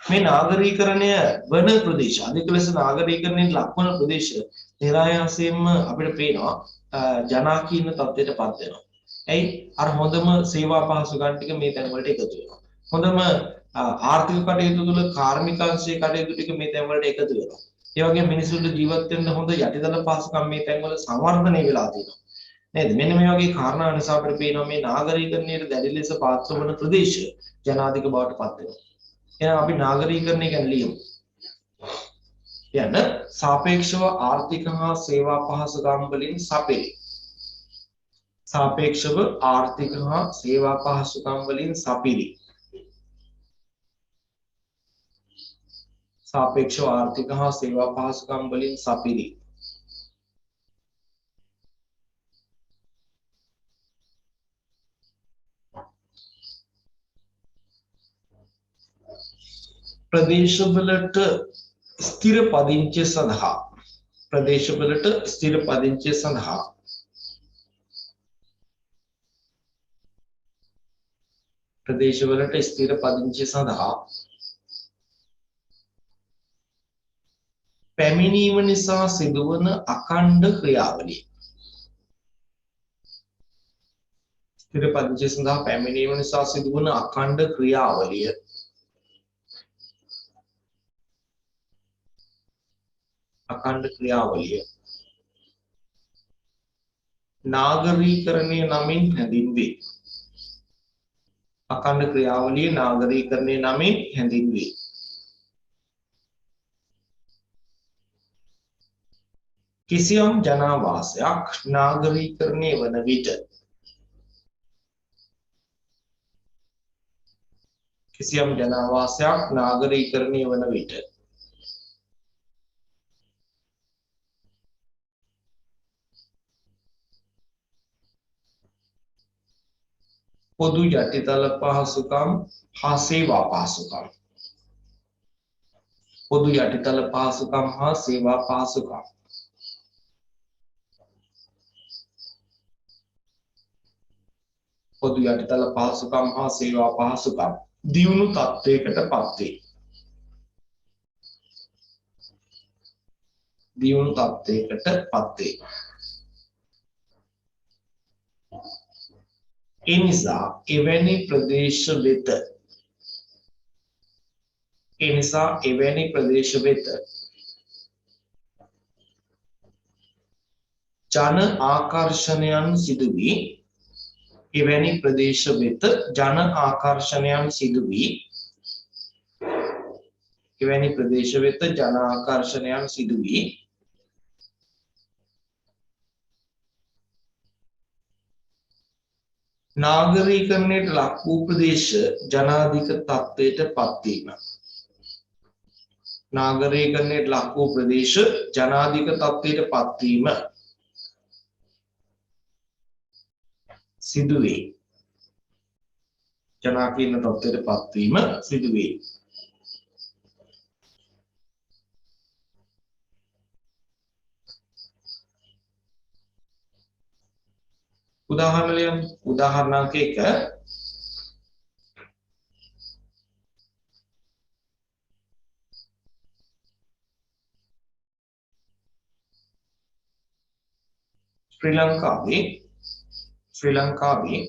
මේ නාගරීකරණය වන ප්‍රදේශ, අධික ලෙස නාගරීකරණයට ලක්වන ප්‍රදේශ නිරායාසයෙන්ම අපිට පේනවා ජනාකීර්ණ තත්ත්වයටපත් වෙනවා. ඇයි? අර හොඳම සේවා පහසුකම් ටික මේ තැන් වලට එකතු වෙනවා. හොඳම ආර්ථික කටයුතු තුළ කාර්මික අංශයේ කටයුතු ටික මේ තැන් වලට එකතු වෙනවා. ඒ වගේම මිනිසුන්ට ජීවත් වෙන්න හොඳ යටිදල පහසුකම් මේ තැන් වල සංවර්ධනය වෙලා තියෙනවා. නේද? මෙන්න මේ වගේ කාරණා නිසා අපිට පේනවා මේ නාගරීකරණයට දැඩි ලෙස පාත්‍ර වන ප්‍රදේශ ජනාධික බවට පත් වෙනවා. එහෙනම් අපි නාගරීකරණය ගැන ලියමු. යන සාපේක්ෂව ආර්ථික හා සේවා පහසුකම් වලින් සපිරි. සාපේක්ෂව ආර්ථික හා සේවා පහසුකම් වලින් සපිරි. සාපේක්ෂව ආර්ථික හා සේවා පහසුකම් වලින් සපිරි. ප්‍රදේශවලට ස්ථිර පදිංචිය සඳහා ප්‍රදේශවලට ස්ථිර පදිංචිය සඳහා ප්‍රදේශවලට ස්ථිර පදිංචිය සඳහා පැමිණීම නිසා සිදුවන අඛණ්ඩ ක්‍රියාවලිය ස්ථිර පදිංචිය සඳහා පැමිණීම නිසා සිදුවන අඛණ්ඩ ක්‍රියාවලිය නාගරීකරණය නමින් හැඳින්වේ. අඛණ්ඩ ක්‍රියාවලිය නාගරීකරණය නමින් හැඳින්වේ. කිසියම් ජනාවාසයක් නාගරීකරණය වන විට කිසියම් ජනාවාසයක් නාගරීකරණය වන විට පොදු යටිතල පහසුකම් හා සේවා පහසුකම් පොදු යටිතල පහසුකම් හා සේවා පහසුකම් පොදු යටිතල පහසුකම් හා සේවා පහසුකම් දියුණු තත්ත්වයකට පත් වේ. දියුණු තත්ත්වයකට පත් වේ. ඒ නිසා එවැනි ප්‍රදේශ වෙත ජන ආකර්ෂණයන් සිදු වී එවැනි ප්‍රදේශ වෙත ජන ආකර්ෂණයන් සිදු වී එවැනි ප්‍රදේශ වෙත ජන ආකර්ෂණයන් සිදු වී නාගරීකරණයට ලක් වූ ප්‍රදේශ ජනාධික තත්ත්වයට පත්වීම. නාගරීකරණයට ලක් වූ ප්‍රදේශ ජනාධික තත්ත්වයට පත්වීම සිදුවේ. ජනාකීර්ණ තත්ත්වයට පත්වීම සිදුවේ. උදාහරණ ලියන්න. උදාහරණාංක 1 ශ්‍රී ලංකාවේ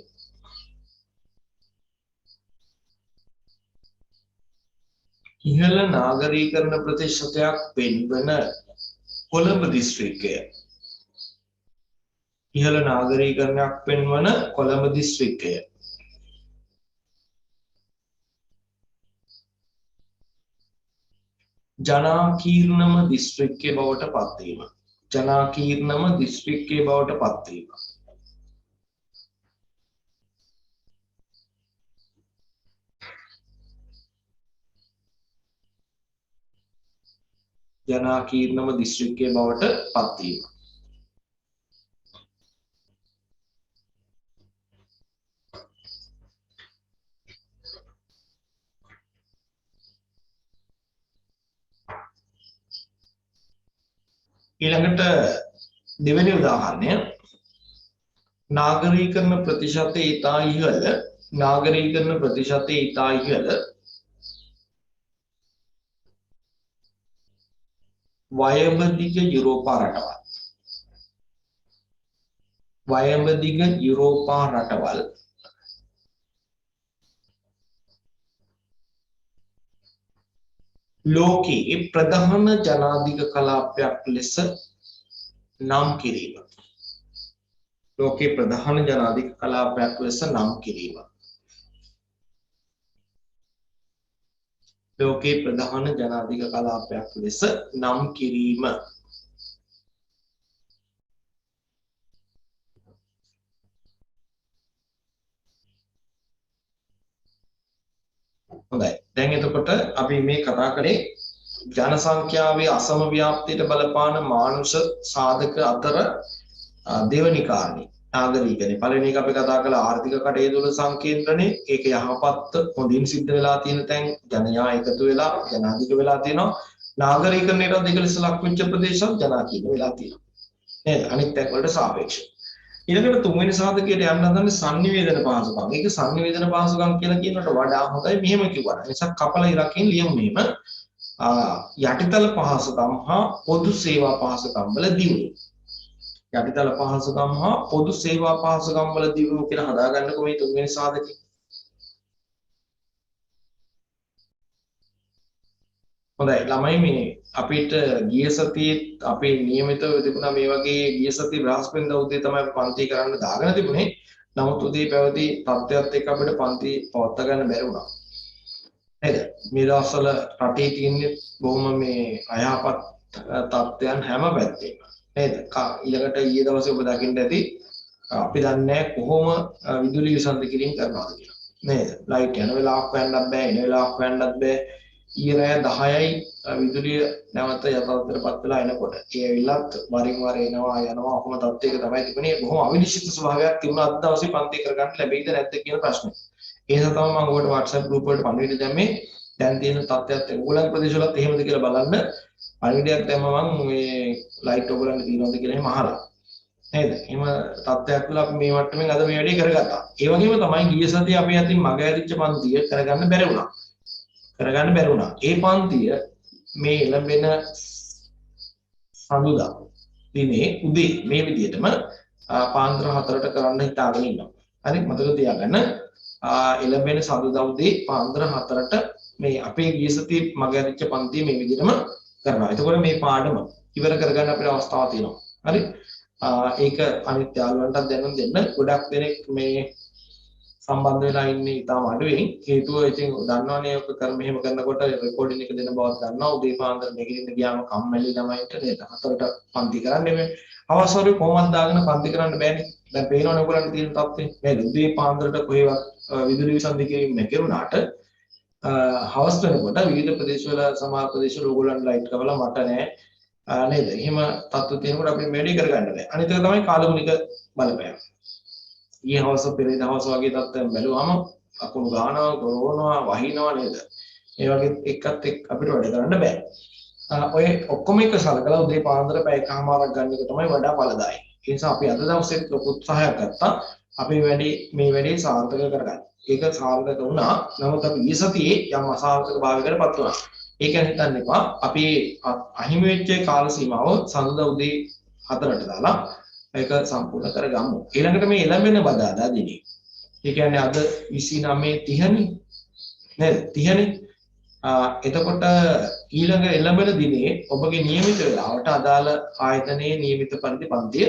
ඉහළ නාගරීකරණ ප්‍රතිශතයක් පෙන්වන කොළඹ දිස්ත්‍රික්කය. ඉහළ නාගරීකරණයක් පෙන්වන කොළඹ දිස්ත්‍රික්කය ජනාකීර්ණම දිස්ත්‍රික්කය බවට පත්වීම. ජනාකීර්ණම දිස්ත්‍රික්කය බවට පත්වීම. ජනාකීර්ණම දිස්ත්‍රික්කය බවට පත්වීම. ඊළඟට දෙවෙනි උදාහරණය නාගරීකරණ ප්‍රතිශතය ඉතා ඉහළ වයඹදිග යුරෝපා රටවල් ලෝකයේ ප්‍රධාන ජනාධික කලාපයක් ලෙස නම් කිරීම. ලෝකයේ ප්‍රධාන ජනාධික කලාපයක් ලෙස නම් කිරීම. ලෝකයේ ප්‍රධාන ජනාධික කලාපයක් ලෙස නම් කිරීම. හොඳයි. දැන් එතකොට අපි මේ කතා කරේ ජන සංඛ්‍යාවේ අසම ව්‍යාප්තියට බලපාන මානුෂ සාධක අතර දෙවනි කාරණේ නාගරීකරණය. පළවෙනි එක අපි කතා කළා ආර්ථික කටයුතු වල සංකේන්ද්‍රණය. ඒක යහපත් හොඳින් සිද්ධ වෙලා තියෙන තැන් ජනයා එකතු වෙලා ජනාධික වෙලා තියෙනවා. නාගරීකරණයට දෙක ලෙස ලක් වෙච්ච ප්‍රදේශත් ජනාකීර්ණ වෙලා තියෙනවා. නේද? අනිත් පැක් වලට සාපේක්ෂව. ඊළඟට තුන්වෙනි සාධකයට යන්න හදන්නේ sannivedana පහසුකම්. ඒක sannivedana පහසුකම් කියලා කියනකට වඩා හොඳයි මෙහෙම කිව්වා. ඒ නිසා කපලා ඉරකින් ලියමු මෙහෙම. යටිතල පහසුකම් හා පොදු සේවා පහසුකම් වල දියුණුව. යටිතල පහසුකම් හා පොදු සේවා පහසුකම් වල දියුණුව කියලා හදාගන්නකො මේ තුන්වෙනි සාධකය. හොඳයි ළමයි මේ අපිට ගිය සතියේ අපේ නියමිතව තිබුණා මේ වගේ ගිය සතියේ බ්‍රහස්පතින්දා උදේ තමයි පන්ති කරන්න දාගෙන තිබුණේ. නමුත් උදේ පැවති තත්ත්වයක් එක්ක අපිට පන්ති පවත්වා ගන්න බැරි වුණා. නේද? මේ දවස්වල රටේ තියෙන බොහොම මේ අයහපත් තත්ත්වයන් හැම පැත්තෙම. නේද? ඊළඟට ඊයේ දවසේ ඔබ දකින්න ඇති අපි දන්නේ කොහොම විදුලි විසන්ධ කිරීම කරනවද කියලා. නේද? ලයිට් යන වෙලාවක් හොයන්නත් බෑ, එන වෙලාවක් හොයන්නත් බෑ. ඊයේ රෑ 10යි විදුලිය නැවත යථාර්ථයටපත් වෙලා එනකොට ඒ ඇවිල්ලත් වරින් වර එනවා යනවා ඔහොම තත්ත්වයක තමයි තිබුණේ. බොහොම අවිනිශ්චිත ස්වභාවයක් තිබුණා අද දවසේ පන්ති කරගන්න ලැබෙයිද නැද්ද කියන ප්‍රශ්නේ. ඒ නිසා තමයි මම ඔබට WhatsApp group වලට පණිවිඩ දැම්මේ. දැන් තියෙන තත්ත්වයත් ඕගොල්ලන්ගේ ප්‍රදේශවලත් එහෙමද කියලා බලන්න. පණිවිඩයක් දැම්ම මම මේ ලයිට් ඔයගොල්ලන්ට තියෙනවද කියලා එහෙම අහලා. නේද? එහෙම තත්ත්වයක් වල අපි මේ මට්ටමින් අද මේ වැඩේ කරගත්තා. ඒ වගේම තමයි ගිය සතියේ අපි අතින් මග ඇරිච්ච පන්තිය කරගන්න බැරි වුණා. ඒ පන්තිය මේ එළඹෙන සඳුදා දිනේ උදේ මේ විදිහටම පාන්දර 4ට කරන්න හිතාගෙන ඉන්නවා. හරි මතක තියාගන්න. එළඹෙන සඳුදා උදේ පාන්දර 4ට මේ අපේ ගිය සතියේ මග ඇරිච්ච පන්තිය මේ විදිහටම කරනවා. එතකොට මේ පාඩම ඉවර කරගන්න අපිට අවස්ථාවක් තියෙනවා. හරි. ඒක අනිත් යාළුවන්ටත් දැනුම් දෙන්න. ගොඩක් දෙනෙක් මේ සම්බන්ධ වෙලා ඉන්නේ ඉතාම අඩුවෙන්. හේතුව ඉතින් දන්නවනේ ඔක මෙහෙම කරනකොට රෙකෝඩින් එක දෙන බවත් දන්නවා. උදේ පාන්දර නැගිටින්න ගියාම කම්මැලි ළමයින්ට නේද? හතරට පන්ති කරන්නේ මේ. අවසරේ කොහොමද දාගෙන පන්ති කරන්න බෑනේ. දැන් පේනවනේ ඔයගොල්ලන්ට තියෙන තත්ත්වය. නේද? උදේ පාන්දරට කොහෙවත් විදුලි විසන්ධි කිරීම නැතිුණාට හවස් වෙනකොට විවිධ ප්‍රදේශවල සමහර ප්‍රදේශවල ඕගොල්ලන් ලයිට් කවලා මට නෑ නේද? එහෙම තත්ත්ව තියෙනකොට අපි වැඩි කරගන්න බෑ. අනිත් එක තමයි කාලගුණික බලපෑම. ඊයේ හවස පෙරේද හවස වගේ තත්ත්වයන් බැලුවම අකුණු ගන්නවා, ගොරවනවා, වහිනවා නේද? ඒ වගේ එකත් එක්ක අපිට වැඩ කරන්න බෑ. ඔය ඔක්කොම එක සලකලා උදේ පාන්දර පැය එකමාරක් ගන්න එක තමයි වඩා ඵලදායී. ඒ නිසා අපි අද දවසේ ලොකු උත්සාහයක් ගත්තා. අපේ වැඩේ සාර්ථක කරගන්න. ඒක සාර්ථක වුණා. නමුත් අපි ඊ සතියේ යම් අසාර්ථක භාවයකටපත් වුණා. ඒක හිතන්න එපා. අපි අහිමි වෙච්ච කාල සීමාව සඳුදා උදේ 4ට දාලා ඒක සම්පූර්ණ කරගමු. ඊළඟට මේ එළඹෙන බදාදා දිනේ. ඒ කියන්නේ අද 29:30 නේද? 30නේ. එතකොට ඊළඟ එළඹෙන දිනේ ඔබගේ નિયમિત වේලාවට අදාළ ආයතනයේ નિયમિત පරිදි පන්තිය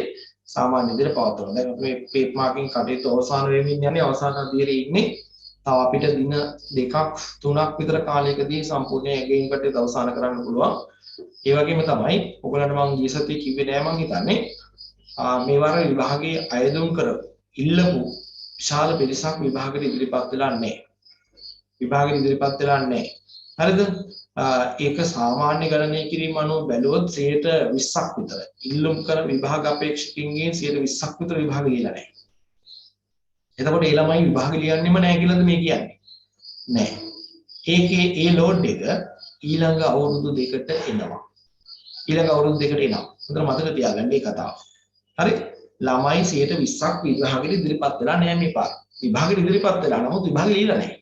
සාමාන්‍ය විදිහට පවත්වනවා. දැන් මේ පේප් මාකින් කටයුතු අවසන් වෙමින් යන්නේ අවසාන අධීරයේ ඉන්නේ. තව අපිට දින 2ක් 3ක් විතර කාලයකදී සම්පූර්ණ ඇගේම් කටයුතු අවසන් කරන්න පුළුවන්. ඒ වගේම තමයි ඔයගලන්ට මම ගිය සතියේ කිව්වේ නෑ මං හිතන්නේ මේ වාර විභාගයේ අයදුම් කර ඉල්ලපු විශාල පිරිසක් විභාගයට ඉදිරිපත් වෙලා නැහැ. විභාගයට ඉදිරිපත් වෙලා නැහැ. හරිද? ඒක සාමාන්‍ය ගණනය කිරීම අනුව බැලුවොත් 20ක් විතර ඉල්ලුම් කර විභාග අපේක්ෂකින්ගෙන් 20ක් විතර විභාග ලියලා නැහැ. එතකොට ඒ ළමයි විභාග ලියන්නෙම නැහැ කියලාද මේ කියන්නේ? නැහැ. ඒකේ ඒ ලෝඩ් එක ඊළඟ අවුරුදු දෙකට එනවා. ඊළඟ අවුරුදු දෙකට එනවා. හොඳට මතක තියාගන්න මේ කතාව. හරි? ළමයි 20ක් විභාගෙට ඉදිරිපත් වෙලා නැහැ මේ පාර. විභාගෙට ඉදිරිපත් වෙලා නමුත් විභාග ලියලා නැහැ.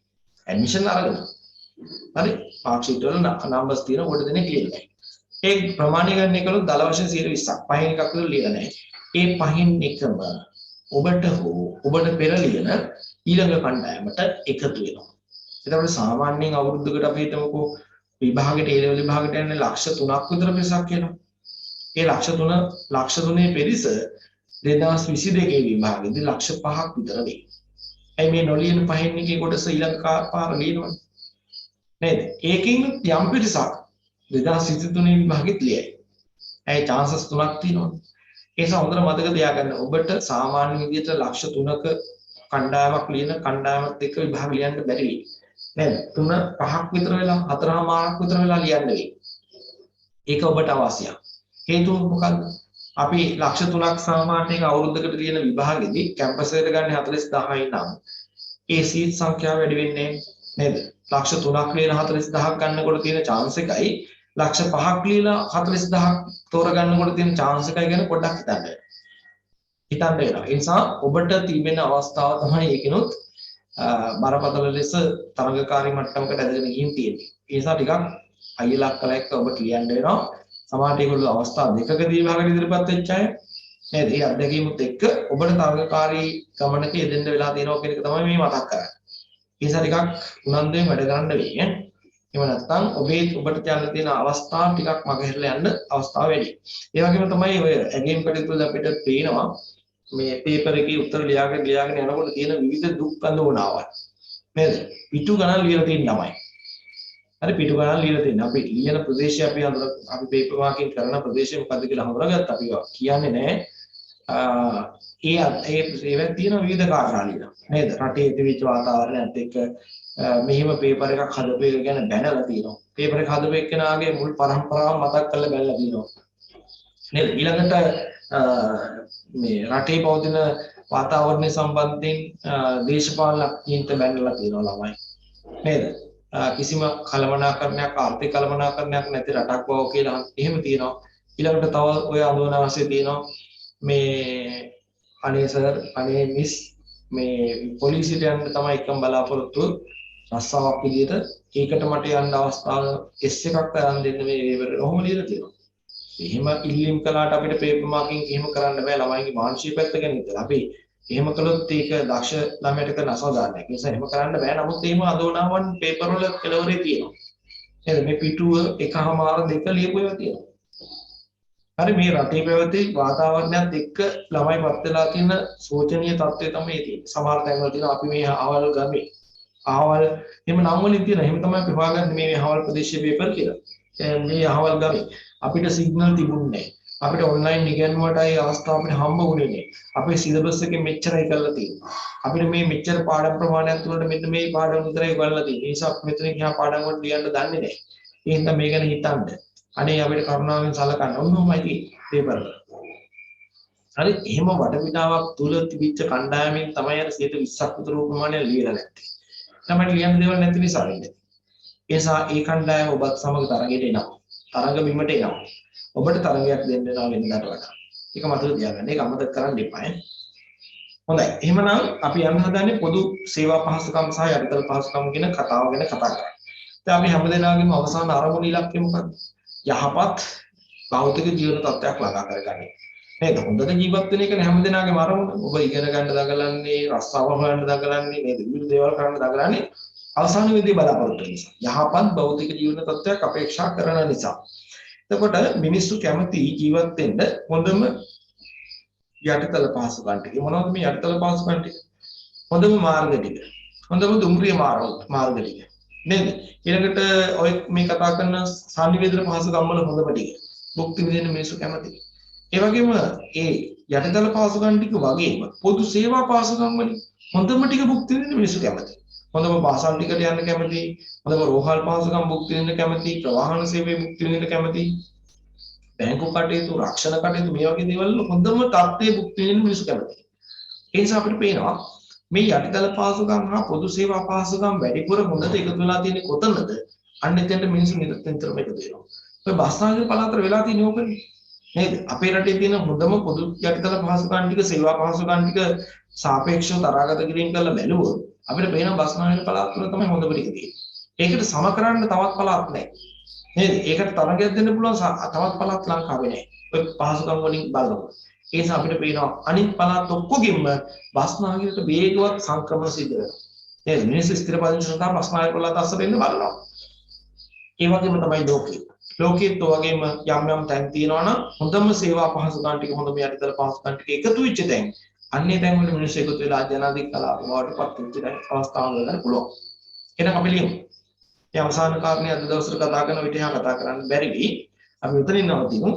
ඇඩ්මිෂන් අරගෙන. හරි? මාක් ෂීට් වල නම්බර්ස් තියෙන කොට දෙනෙක් ලියලා නැහැ. ඒ ප්‍රමාණය ගන්න එකලොත් දල වශයෙන් 20ක් පහෙන් එකක් විතර ලියලා නැහැ. ඒ පහෙන් එකම ඔබට පෙර ලියන ඊළඟ කණ්ඩායමට එකතු වෙනවා. එතකොට සාමාන්‍යයෙන් අවුරුද්දකට අපි හිතමුකෝ විභාගෙට ඒ ලෙවල් විභාගයට යන්නේ ලක්ෂ 3ක් විතර පිරිසක් එනවා. ඒ ලක්ෂ 3 පිරිස 2022 විභාගෙදී ලක්ෂ 5ක් විතර වෙයි. ඇයි මේ නොලියන පහෙන් එකේ කොටස ඊළඟ පාර ලියනවනේ. නේද? ඒකෙන් යම් පිරිසක් 2023 විභාගෙත් ලියයි. ඇයි chances 3ක් තියෙනවනේ. ඒ නිසා හොඳට මතක තියාගන්න ඔබට සාමාන්‍ය විදිහට ලක්ෂ 3ක කණ්ඩායමක් ලියන කණ්ඩායමත් එක්ක විභාග ලියන්න බැරි වෙයි. නේද? 3 5ක් විතර වෙලා 4මාරක් විතර වෙලා ලියන්න වෙයි. ඒක ඔබට අවශ්‍යයි. හේතුව මොකද්ද? අපි ලක්ෂ 3ක් සාමාන්‍යයෙන් අවුරුද්දකට ලියන විභාගෙදී කැම්පස් එකට ගන්න 40000යි නම් ඒ සීට් සංඛ්‍යාව වැඩි වෙන්නේ නේද? ලක්ෂ 3ක් ලියන 40000ක් ගන්නකොට තියෙන chance එකයි ලක්ෂ 5ක් ලියලා 40000ක් තෝරගන්නකොට තියෙන chance එකයි ගැන පොඩ්ඩක් හිතන්න වෙනවා. ඒ නිසා ඔබට තිබෙන අවස්ථාව තමයි ඒකිනුත් බරපතල ලෙස තරඟකාරී මට්ටමකට ඇදගෙන ගිහින් තියෙන්නේ. ඒ නිසා ටිකක් අයියලක් කළ එක්ක ඔබට ලියන්න වෙනවා. සමහරට ඒගොල්ලෝ අවස්ථා දෙකකදී විභාගයට ඉදිරිපත් වෙච්ච අය නේද? ඒ අත්දැකීමුත් එක්ක ඔබට තරඟකාරී ගමනක යෙදෙන්න වෙලා තියෙනවා කියන එක තමයි මේ මතක් කරන්නේ. ඒ නිසා ටිකක් උනන්දුවෙන් වැඩ කරන්න වෙයි. එහෙම නැත්නම් ඔබට කියන්න තියෙන අවස්ථා ටිකක් මගහැරලා යන්න අවස්ථාව වැඩි. ඒ වගේම තමයි ඔය ඇගේම් කටයුතු වල අපිට පේනවා මේ පේපර් එකේ උත්තර ලියාගෙන යනකොට තියෙන විවිධ දුක් අඳුනාවල්. නේද? පිටු ගණන් ලියලා තියෙන ළමයි. හරි පිටු ගණන් ලියලා තියෙන අපි ලියන ප්‍රදේශය අපි පේපර් මාකින් කරන ප්‍රදේශය මොකද්ද කියලා හඳුනාගත්තා අපි කියන්නේ නැහැ. ඒවෙන් තියෙන විවිධ කාරණා ලියනවා. නේද? රටේ තිබිච්ච වාතාවරණයත් එක්ක මෙහිම පේපර් එකක් හදපු එක ගැන බැනලා තියෙනවා. පේපර් එක හදපු එක්කෙනාගේ මුල් පරම්පරාව මතක් කරලා බැලලා තියෙනවා. නේද? ඊළඟට මේ රටේ පවතින වාතාවරණය සම්බන්ධයෙන් දේශපාලනඥයින්ට බැනලා තියෙනවා ළමයි. නේද? කිසිම කලමනාකරණයක් ආර්ථික කලමනාකරණයක් නැති රටක් බව කියලා එහෙම තියෙනවා. ඊළඟට තව ඔය අඳුන අවශ්‍ය තියෙනවා මේ අනේ සර් අනේ මිස් මේ පොලිසියට යන්න තමයි එකම බලාපොරොත්තු රස්සාවක් විදියට ඒකට මට යන්න අවස්ථාව S එකක් අරන් දෙන්න මේ වේවර ඔහොම ලියලා තියෙනවා. එහෙම ඉල්ලීම් කළාට අපිට පේපර් මාකින් එහෙම කරන්න බෑ ළමයිගේ මානසික පැත්ත ගැන හිතලා. අපි එහෙම කළොත් ඒක දක්ෂ ළමයට කරන අසාධාරණයක්. ඒ නිසා එහෙම කරන්න බෑ. නමුත් එහෙම අඳෝනාවන් පේපර් වල කෙලවරේ තියෙනවා. නේද? මේ පිටුව එකමාර දෙක ලියපු ඒවා තියෙනවා. හරි මේ රටේ පැවති වාතාවරණයත් එක්ක ළමයිපත් වෙලා තියෙන සෝචනීය තත්ත්වය තමයි තියෙන්නේ. සමහර තැන්වල තියෙනවා අපි මේ අහවල් ගමේ අහවල් එහෙම නම් වලින් තියෙන එහෙම තමයි අපි හොයාගන්නේ මේ අහවල් ප්‍රදේශයේ පේපර් කියලා. මේ අහවල් ගමේ අපිට සිග්නල් තිබුණේ නැහැ. අපිට ඔන්ලයින් ඉගෙනුමටයි අවස්ථාව අපිට හම්බ වුණේ නැහැ. අපේ සිලබස් එකේ මෙච්චරයි කරලා තියෙන්නේ. අපිට මේ මෙච්චර පාඩම් ප්‍රමාණයක් තුනට මෙන්න මේ පාඩම් විතරයි ගන්නලා තියෙන්නේ. ඒ නිසා මෙතන ගියා පාඩම් වලට ලියන්න දන්නේ නැහැ. ඒ හින්දා මේ ගැන හිතන්න. අනේ අපිට කරුණාවෙන් සලකන්න. ඔන්නෝමයි තියෙන්නේ පේපර් වල. හරි එහෙම වටපිටාවක් තුල තිබිච්ච කණ්ඩායමෙන් තමයි අර 120ක් විතර ප්‍රමාණය ලියලා නැත්තේ. තමයි ලියන්න දේවල් නැති නිසා වෙන්නේ. ඒ නිසා ඒ කණ්ඩායම ඔබත් සමග තරගයට එනවා. තරඟ බිමට එනවා. ඔබට තරගයක් දෙන්න වෙනවා වෙනදාට වඩා. ඒක මතක තියාගන්න. ඒක අමතක කරන්න එපා. හොඳයි. එහෙමනම් අපි යන්න හදන්නේ පොදු සේවා පහසුකම් සහ යටිතල පහසුකම් කියන කතාව ගැන කතා කරන්න. දැන් අපි හැමදෙනාගේම අවසාන අරමුණ ඉලක්කය මොකක්ද? යහපත් භෞතික ජීවන තත්ත්වයක් ළඟා කරගන්න. නේද? හොඳට ජීවත් වෙන එක හැමදෙනාගේම අරමුණ. ඔබ ඉගෙන ගන්න දඟලන්නේ, රස්සාව හොයන්න දඟලන්නේ, නේද? විවිධ දේවල් කරන්න දඟලන්නේ අවසාන විදිහේ බලාපොරොත්තු නිසා. යහපත් භෞතික ජීවන තත්ත්වයක් අපේක්ෂා කරන නිසා. එතකොට මිනිස්සු කැමති ජීවත් වෙන්න හොඳම යටිතල පහසුකම් ටික. මොනවද මේ යටිතල පහසුකම් ටික? හොඳම මාර්ග ටික. හොඳම දුම්රිය මාර්ග ටික. නේද? ඊළඟට ඔය මේ කතා කරන සංනිවේදන පහසුකම් වල හොඳම ටික. භුක්ති විඳින්න මිනිස්සු කැමති. ඒ වගේම ඒ යටිතල පහසුකම් ටික වගේම පොදු සේවා පහසුකම් වලින් හොඳම ටික භුක්ති විඳින්න මිනිස්සු කැමති. හොඳම පාසල් ටිකට යන්න කැමති. හොඳම රෝහල් පහසුකම් භුක්ති විඳින්න කැමති. ප්‍රවාහන සේවයේ භුක්ති විඳින්න කැමති. බැංකු කටයුතු රක්ෂණ කටයුතු මේ වගේ දේවල් හොඳම තත්ත්වයේ භුක්ති විඳින්න මිනිස්සු කැමතියි. ඒ නිසා අපිට පේනවා මේ යටිතල පහසුකම් හා පොදු සේවා පහසුකම් වැඩිපුර හොඳට එකතු වෙලා තියෙන්නේ කොතනද? අන්න එතෙන්ට මිනිස්සු නිතරම එකතු වෙනවා. ඔය බස්නාහිර පළාතට වෙලා තියෙන්නේ ඕකනේ. නේද? අපේ රටේ තියෙන හොඳම පොදු යටිතල පහසුකම් ටික සේවා පහසුකම් ටික සාපේක්ෂව තරාගත කිරීම කරලා බැලුවොත් අපිට පේන බස්නාහිර පළාත වල තමයි හොඳම ටික තියෙන්නේ. ඒකට සම කරන්න තවත් පළාත් නැහැ. නේද? ඒකට තරගයක් දෙන්න පුළුවන් තවත් පළාත් ලංකාවේ නැහැ. ඔය පහසුකම් වලින් බලනකොට. ඒ නිසා අපිට පේනවා අනිත් පළාත් ඔක්කොගෙම බස්නාහිරට වේගවත් සංක්‍රමණ සිද්ධ වෙනවා. නේද? මිනිස්සු ස්ථිර පදිංචි සඳහා බස්නාහිර පළාත අස්සට එන්න බලනවා. ඒ වගේම තමයි ලෝකේ. ලෝකෙත් වගේම යම් යම් තැන් තියෙනවා නම් හොඳම සේවා පහසුකම් ටික හොඳම යටිතල පහසුකම් ටික එකතු වෙච්ච තැන්. අන්නේ තැන් වල මිනිස්සු එකතු වෙලා ජනාධික කලාප බවට පත් වෙච්ච අවස්ථාවල් ගන්න පුළුවන්. එහෙනම් අපි ලියමු. මේ අවසාන කාරණේ අද දවසට කතා කරන විදිහ කතා කරන්න බැරි වී අපි උතනින් නවතිමු.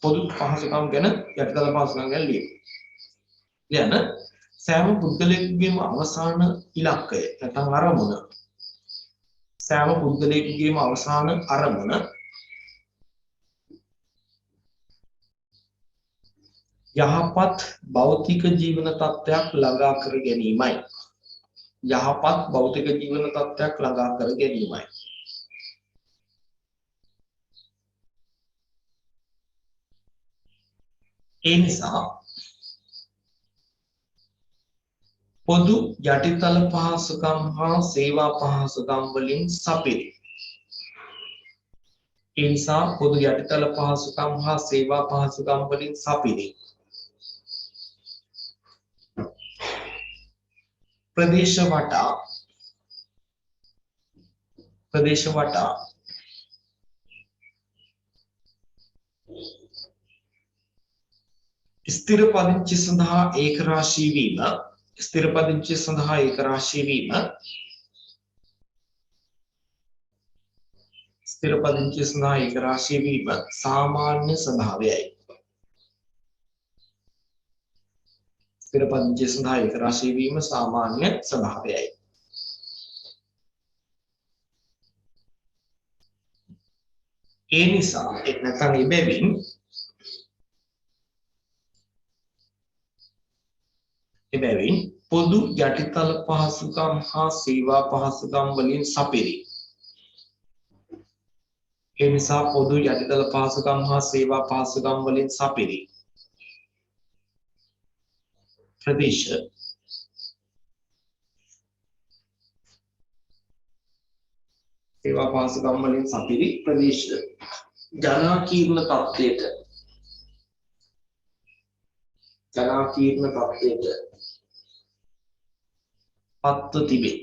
පොදු පහසුකම් ගැන යටිතල පහසුකම් ගැන ලියමු. ලියන්න සෑම පුද්ගලයෙකුගේම අවසාන ඉලක්කය නැත්නම් අරමුණ සෑම පුද්ගලයෙකුගේම අවසාන අරමුණ යහපත් භෞතික ජීවන තත්ත්වයක් ළඟා කර ගැනීමයි. යහපත් භෞතික ජීවන තත්ත්වයක් ළඟා කර ගැනීමයි. ඒ නිසා පොදු යටිතල පහසුකම් හා සේවා පහසුකම් වලින් සපිරි. ඒ නිසා පොදු යටිතල පහසුකම් හා සේවා පහසුකම් වලින් සපිරි. ප්‍රදේශ වටා ස්ථිර පදිංචි සඳහා ඒකරාශී වීම ස්ථිර පදිංචි සඳහා ඒකරාශී වීම ස්ථිර පදිංචි සඳහා ඒකරාශී වීම සාමාන්‍ය ස්වභාවයයි. ස්ථිර පදිංචි සඳහා ඒකරාශී වීම සාමාන්‍ය ස්වභාවයයි. ඒ නිසා නැත්නම් එබැවින් පොදු යටිතල පහසුකම් හා සේවා පහසුකම් වලින් සපිරි. ඒ නිසා පොදු යටිතල පහසුකම් හා සේවා පහසුකම් වලින් සපිරි. ප්‍රදේශ සේවා පහසුකම් වලින් සපිරි ප්‍රදේශ ජනාකීර්ණ තත්ත්වයට පත්ව තිබේ.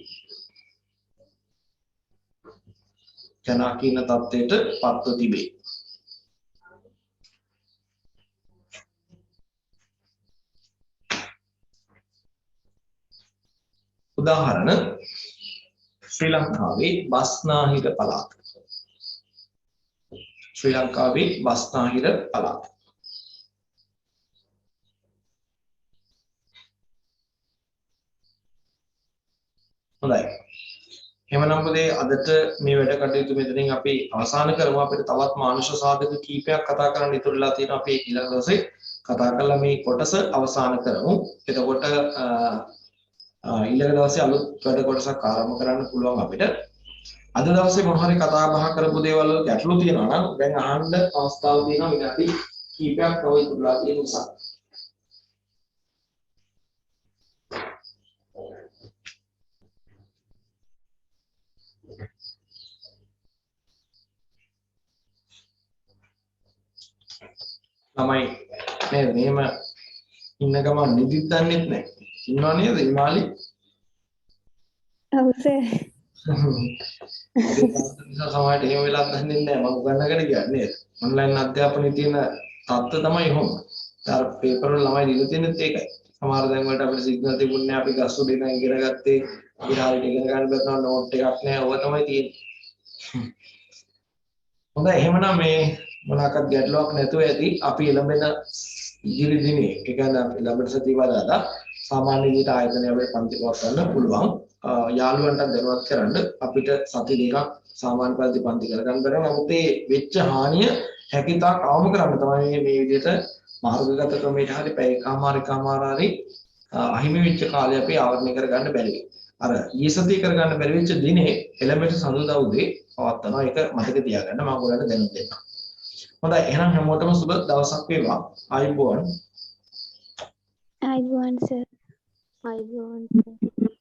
ජනාකීර්ණ තත්ත්වයට පත්ව තිබේ. උදාහරණ ශ්‍රී ලංකාවේ බස්නාහිර පළාත. ශ්‍රී ලංකාවේ බස්නාහිර පළාත. හොඳයි. එහෙමනම් පුතේ අදට මේ වැඩ කටයුතු මෙතනින් අපි අවසන් කරමු. අපිට තවත් මානුෂ සාධක කීපයක් කතා කරන්න ඉතුරුලා තියෙනවා. අපි ඊළඟ දවසේ කතා කරලා මේ කොටස අවසන් කරමු. එතකොට ඊළඟ දවසේ අලුත් වැඩ කොටසක් ආරම්භ කරන්න පුළුවන් අපිට. අද දවසේ මොන හරි කතා බහ කරපු දේවල් වල ගැටලු තියෙනවා නම් දැන් අහන්න අවස්ථාව තියෙනවා විනාඩි කීපයක් තව ඉතුරුලා තියෙන නිසා. ළමයි නේද මෙහෙම ඉන්න ගමන් නිදිත් දන්නෙත් නැහැ. ඉන්නව නේද ඉමාලි? ඔව් සර්. නිසා සමහරට එහෙම වෙලාවක් දන්නේ නැහැ. මම උගන්නගෙන ගියා නේද? ඔන්ලයින් අධ්‍යාපනයේ තියෙන තත්ත්ව තමයි එහෙම. අර පේපර් වල ළමයි දීලා තියෙනෙත් ඒකයි. සමහර දැන් වලට අපිට සිග්නල් තිබුණේ නැහැ. අපි ගස් උඩ ඉඳන් ඉගෙන ගත්තේ. විහාරයට ඉගෙන ගන්න බැරුණා නෝට් එකක් නැහැ. ඕක තමයි තියෙන්නේ. හොඳයි එහෙමනම් මේ මොනවාක්වත් ගැටලුවක් නැතුව ඇති. අපි එළඹෙන ඉදිරි දිනේ ඒ කියන්නේ අපි ළඟට සතියවදාලා සාමාන්‍ය විදිහට ආයතනය අපේ පන්ති පවත්වන්න පුළුවන්. යාළුවන්ට දැනුවත් කරන්න අපිට සති දෙකක් සාමාන්‍ය පරිදි පන්ති කරගන්න බැරි නමුත් මේ වෙච්ච හානිය හැකියතාක් අවම කරන්න තමයි මේ විදිහට මාර්ගගත ක්‍රමයට හරි පැය එකමාරි අහිමි වෙච්ච කාලය අපි ආවරණය කරගන්න බැරි වෙයි. අර ඊයේ සතිය කරගන්න බැරි වෙච්ච දිනේ එළඹෙට සඳුදා උදේ පවත්වනවා. ඒක මතක තියාගන්න මම ඔයාලට දැනුම් දෙන්නම්. හොඳයි එහෙනම් හැමෝටම සුබ දවසක් වේවා. ආයුබෝවන්. ආයිබෝන් සර්. ආයිබෝන් සර්.